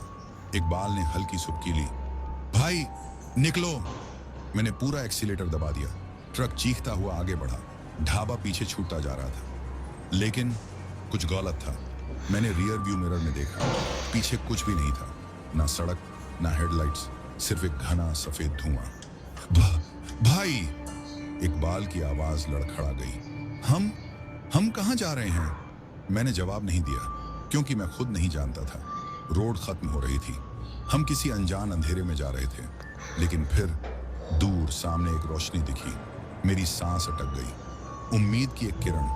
इकबाल ने हल्की सुबकी ली, भाई निकलो। मैंने पूरा एक्सीलेटर दबा दिया। ट्रक चीखता हुआ आगे बढ़ा। ढाबा पीछे छूटता जा रहा था, लेकिन कुछ गलत था। मैंने रियर व्यू मिरर में देखा, पीछे कुछ भी नहीं था, ना सड़क, ना हेडलाइट्स, सिर्फ एक घना सफेद धुआं। भाई, इकबाल की आवाज लड़खड़ा गई। हम कहाँ जा रहे हैं? मैंने जवाब नहीं दिया, क्योंकि मैं खुद नहीं जानता था। रोड खत्म हो रही थी। हम किसी अनजान अंधेरे में जा रहे थे। लेकिन फिर दूर सामने एक रोशनी दिखी। मेरी सांस अटक गई। उम्मीद की एक किरण।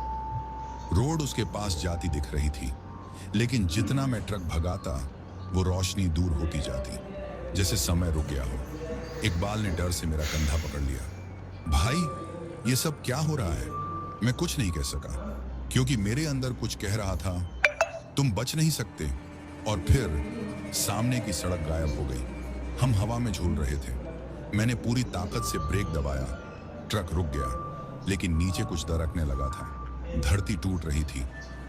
रोड उसके पास जाती दिख रही थी, लेकिन जितना मैं ट्रक भगाता वो रोशनी दूर होती जाती, जैसे समय रुक गया हो। इकबाल ने डर से मेरा कंधा पकड़ लिया। भाई ये सब क्या हो रहा है? मैं कुछ नहीं कह सका। क्योंकि मेरे अंदर कुछ कह रहा था, तुम बच नहीं सकते। और फिर सामने की सड़क गायब हो गई। हम हवा में झूल रहे थे। मैंने पूरी ताकत से ब्रेक दबाया। ट्रक रुक गया, लेकिन नीचे कुछ दरकने लगा था। धरती टूट रही थी।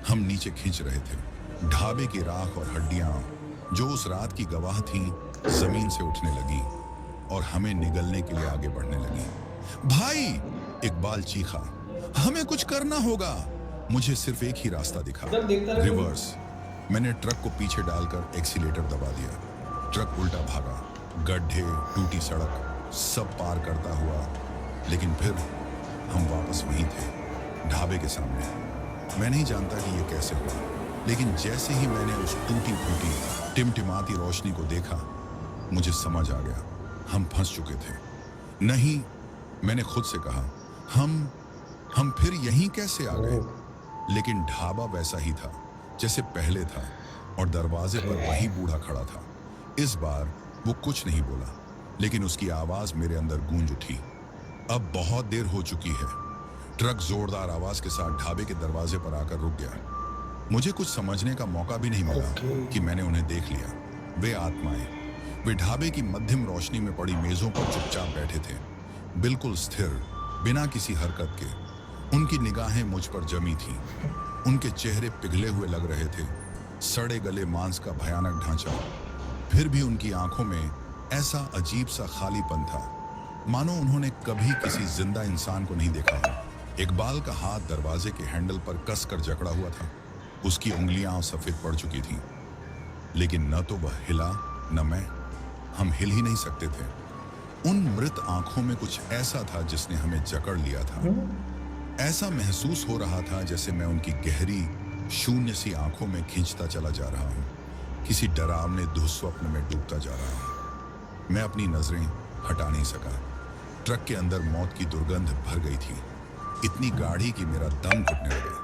हम नीचे खींच रहे थे। ढाबे की राख और हड्डियां जो उस रात की गवाह थीं, जमीन से उठने लगी और हमें निगलने के लिए आगे बढ़ने लगी। भाई, इकबाल चीखा, हमें कुछ करना होगा। मुझे सिर्फ एक ही रास्ता दिखा, रिवर्स। मैंने ट्रक को पीछे डालकर एक्सीलेटर दबा दिया। ट्रक उल्टा भागा, गड्ढे, टूटी सड़क सब पार करता हुआ। लेकिन फिर हम वापस वहीं थे, ढाबे के सामने। मैं नहीं जानता कि ये कैसे हुआ, लेकिन जैसे ही मैंने उस टूटी फूटी टिमटिमाती रोशनी को देखा, मुझे समझ आ गया, हम फंस चुके थे। नहीं, मैंने खुद से कहा, हम फिर यहीं कैसे आ गए? लेकिन ढाबा वैसा ही था जैसे पहले था, और दरवाजे पर वही बूढ़ा खड़ा था। इस बार वो कुछ नहीं बोला, लेकिन उसकी आवाज मेरे अंदर गूंज उठी। अब बहुत देर हो चुकी है। ट्रक जोरदार आवाज के साथ ढाबे के दरवाजे पर आकर रुक गया। मुझे कुछ समझने का मौका भी नहीं मिला कि मैंने उन्हें देख लिया। वे आत्माएं, वे ढाबे की मध्यम रोशनी में पड़ी मेजों पर चुपचाप बैठे थे, बिल्कुल स्थिर, बिना किसी हरकत के। उनकी निगाहें मुझ पर जमी थीं। उनके चेहरे पिघले हुए लग रहे थे, सड़े गले मांस का भयानक ढांचा। फिर भी उनकी आंखों में ऐसा अजीब सा खालीपन था, मानो उन्होंने कभी किसी जिंदा इंसान को नहीं देखा हो। इकबाल का हाथ दरवाजे के हैंडल पर कसकर जकड़ा हुआ था। उसकी उंगलियां सफेद पड़ चुकी थीं, लेकिन न तो वह हिला न मैं। हम हिल ही नहीं सकते थे। उन मृत आंखों में कुछ ऐसा था जिसने हमें जकड़ लिया था। ऐसा महसूस हो रहा था जैसे मैं उनकी गहरी शून्य सी आंखों में खींचता चला जा रहा हूं, किसी डरावने दुःस्वप्न में डूबता जा रहा हूं। मैं अपनी नजरें हटा नहीं सका। ट्रक के अंदर मौत की दुर्गंध भर गई थी, इतनी गाढ़ी कि मेरा दम घुटने लगा।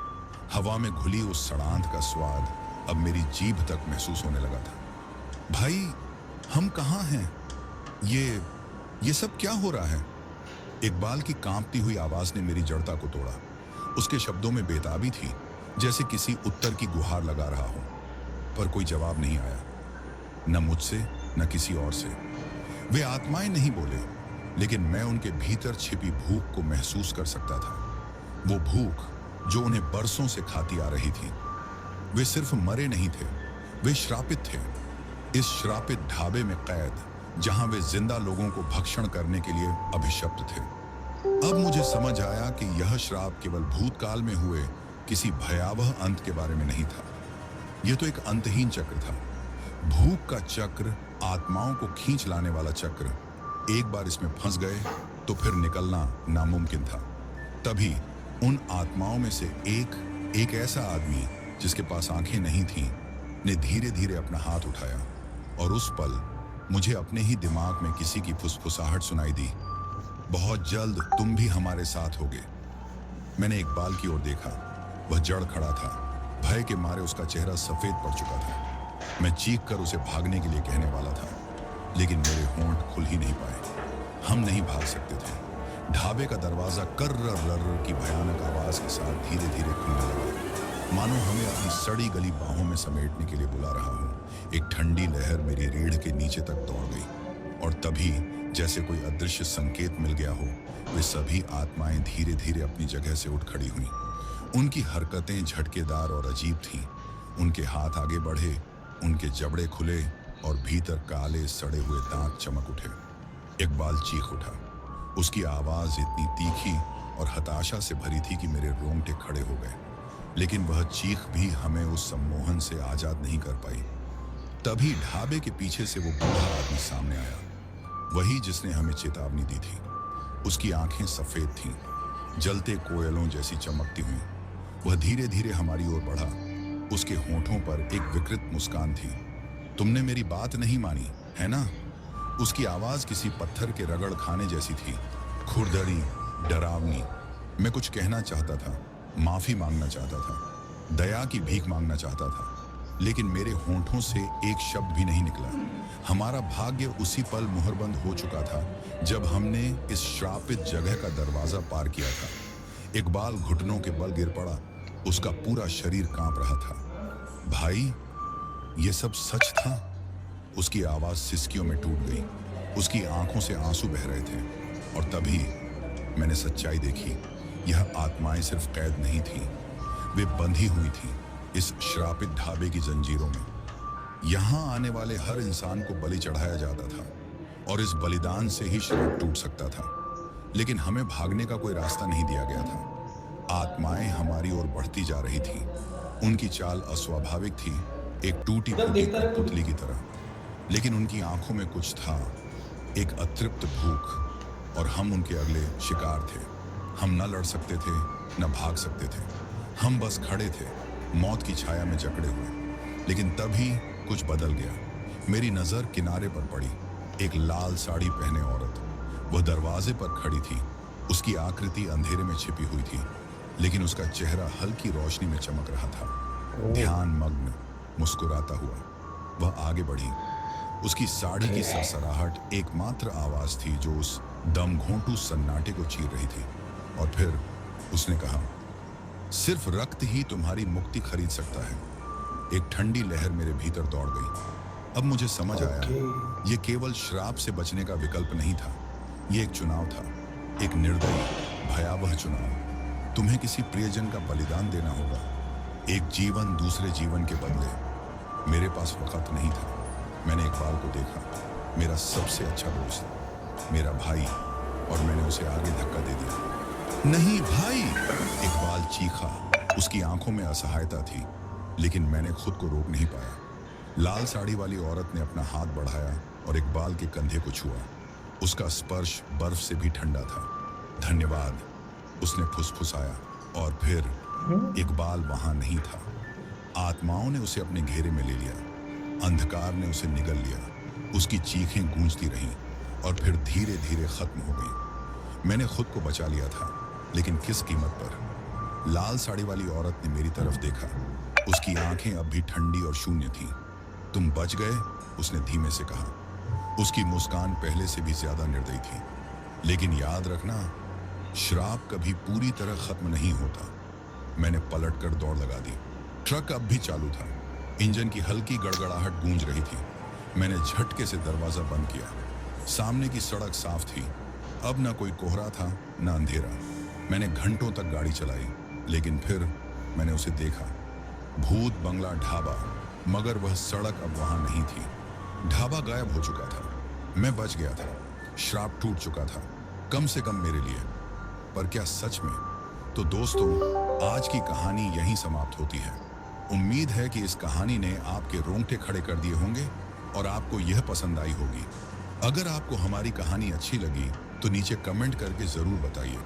हवा में घुली उस सड़ांध का स्वाद अब मेरी जीभ तक महसूस होने लगा था। भाई, हम कहाँ हैं? ये सब क्या हो रहा है? इकबाल की कांपती हुई आवाज ने मेरी जड़ता को तोड़ा। उसके शब्दों में बेताबी थी, जैसे किसी उत्तर की गुहार लगा रहा हो, पर कोई जवाब नहीं आया, न मुझसे न किसी और से। वे आत्माएं नहीं बोले, लेकिन मैं उनके भीतर छिपी भूख को महसूस कर सकता था। वो भूख जो उन्हें बरसों से खाती आ रही थी। वे सिर्फ मरे नहीं थे, वे श्रापित थे, इस श्रापित ढाबे में कैद, जहां वे जिंदा लोगों को भक्षण करने के लिए अभिशप्त थे। अब मुझे समझ आया कि यह श्राप केवल भूतकाल में हुए किसी भयावह अंत के बारे में नहीं था। यह तो एक अंतहीन चक्र था, भूख का चक्र, आत्माओं को खींच लाने वाला चक्र। एक बार इसमें फंस गए तो फिर निकलना नामुमकिन था। तभी उन आत्माओं में से एक ऐसा आदमी जिसके पास आंखें नहीं थीं, ने धीरे धीरे अपना हाथ उठाया, और उस पल मुझे अपने ही दिमाग में किसी की फुसफुसाहट सुनाई दी, बहुत जल्द तुम भी हमारे साथ होगे। मैंने इकबाल की ओर देखा। वह जड़ खड़ा था, भय के मारे उसका चेहरा सफेद पड़ चुका था। मैं चीख कर उसे भागने के लिए कहने वाला था, लेकिन मेरे होंठ खुल ही नहीं पाए। हम नहीं भाग सकते थे। ढाबे का दरवाजा कर्र रर्र की भयानक आवाज के साथ धीरे धीरे खुलने लगा, मानो हमें अपनी सड़ी गली बाहों में समेटने के लिए बुला रहा हो। एक ठंडी लहर मेरी रीढ़ के नीचे तक दौड़ गई, और तभी जैसे कोई अदृश्य संकेत मिल गया हो, वे सभी आत्माएं धीरे धीरे अपनी जगह से उठ खड़ी हुईं। उनकी हरकतें झटकेदार और अजीब थीं। उनके हाथ आगे बढ़े, उनके जबड़े खुले, और भीतर काले सड़े हुए दांत चमक उठे। इकबाल चीख उठा। उसकी आवाज इतनी तीखी और हताशा से भरी थी कि मेरे रोंगटे खड़े हो गए, लेकिन वह चीख भी हमें उस सम्मोहन से आजाद नहीं कर पाई। तभी ढाबे के पीछे से वो बूढ़ा आदमी सामने आया, वही जिसने हमें चेतावनी दी थी। उसकी आंखें सफेद थीं, जलते कोयलों जैसी चमकती हुई। वह धीरे धीरे हमारी ओर बढ़ा। उसके होंठों पर एक विकृत मुस्कान थी। तुमने मेरी बात नहीं मानी, है ना? उसकी आवाज किसी पत्थर के रगड़ खाने जैसी थी, खुरदरी, डरावनी। मैं कुछ कहना चाहता था, माफी मांगना चाहता था, दया की भीख मांगना चाहता था, लेकिन मेरे होंठों से एक शब्द भी नहीं निकला। हमारा भाग्य उसी पल मुहरबंद हो चुका था जब हमने इस श्रापित जगह का दरवाजा पार किया था। इकबाल घुटनों के बल गिर पड़ा, उसका पूरा शरीर कांप रहा था। भाई, ये सब सच था? उसकी आवाज सिसकियों में टूट गई। उसकी आंखों से आंसू बह रहे थे। और तभी मैंने सच्चाई देखी। यह आत्माएं सिर्फ कैद नहीं थी, वे बंधी हुई थी इस श्रापित ढाबे की जंजीरों में। यहां आने वाले हर इंसान को बलि चढ़ाया जाता था और इस बलिदान से ही श्राप टूट सकता था। लेकिन हमें भागने का कोई रास्ता नहीं दिया गया था। आत्माएं हमारी ओर बढ़ती जा रही थी। उनकी चाल अस्वाभाविक थी, एक टूटी फूटी कठपुतली की तरह। लेकिन उनकी आंखों में कुछ था, एक अतृप्त भूख। और हम उनके अगले शिकार थे। हम न लड़ सकते थे, न भाग सकते थे। हम बस खड़े थे, मौत की छाया में जकड़े हुए। लेकिन तभी कुछ बदल गया। मेरी नजर किनारे पर पड़ी। एक लाल साड़ी पहने औरत, वह दरवाजे पर खड़ी थी। उसकी आकृति अंधेरे में छिपी हुई थी, लेकिन उसका चेहरा हल्की रोशनी में चमक रहा था। ध्यान मग्न, मुस्कुराता हुआ वह आगे बढ़ी। उसकी साड़ी की सरसराहट एकमात्र आवाज थी जो उस दम घोंटू सन्नाटे को चीर रही थी। और फिर उसने कहा, सिर्फ रक्त ही तुम्हारी मुक्ति खरीद सकता है। एक ठंडी लहर मेरे भीतर दौड़ गई। अब मुझे समझ आया, यह केवल श्राप से बचने का विकल्प नहीं था, यह एक चुनाव था, एक निर्दयी, भयावह चुनाव। तुम्हें किसी प्रियजन का बलिदान देना होगा, एक जीवन दूसरे जीवन के बदले। मेरे पास वक्त नहीं था। मैंने इकबाल को देखा, मेरा सबसे अच्छा दोस्त, मेरा भाई, और मैंने उसे आगे धक्का दे दिया। नहीं भाई, इकबाल चीखा। उसकी आंखों में असहायता थी, लेकिन मैंने खुद को रोक नहीं पाया। लाल साड़ी वाली औरत ने अपना हाथ बढ़ाया और इकबाल के कंधे को छुआ। उसका स्पर्श बर्फ से भी ठंडा था। धन्यवाद, उसने फुसफुसाया। और फिर इकबाल वहां नहीं था। आत्माओं ने उसे अपने घेरे में ले लिया। अंधकार ने उसे निगल लिया। उसकी चीखें गूंजती रहीं और फिर धीरे धीरे खत्म हो गई। मैंने खुद को बचा लिया था, लेकिन किस कीमत पर? लाल साड़ी वाली औरत ने मेरी तरफ देखा। उसकी आंखें अब भी ठंडी और शून्य थीं। तुम बच गए, उसने धीमे से कहा। उसकी मुस्कान पहले से भी ज्यादा निर्दयी थी। लेकिन याद रखना, श्राप कभी पूरी तरह खत्म नहीं होता। मैंने पलटकर दौड़ लगा दी। ट्रक अब भी चालू था। इंजन की हल्की गड़गड़ाहट गूंज रही थी। मैंने झटके से दरवाजा बंद किया। सामने की सड़क साफ थी। अब न कोई कोहरा था, न अंधेरा। मैंने घंटों तक गाड़ी चलाई, लेकिन फिर मैंने उसे देखा। भूत बंगला ढाबा, मगर वह सड़क अब वहां नहीं थी। ढाबा गायब हो चुका था। मैं बच गया था। श्राप टूट चुका था, कम से कम मेरे लिए। पर क्या सच में? तो दोस्तों, आज की कहानी यहीं समाप्त होती है। उम्मीद है कि इस कहानी ने आपके रोंगटे खड़े कर दिए होंगे और आपको यह पसंद आई होगी। अगर आपको हमारी कहानी अच्छी लगी तो नीचे कमेंट करके जरूर बताइए।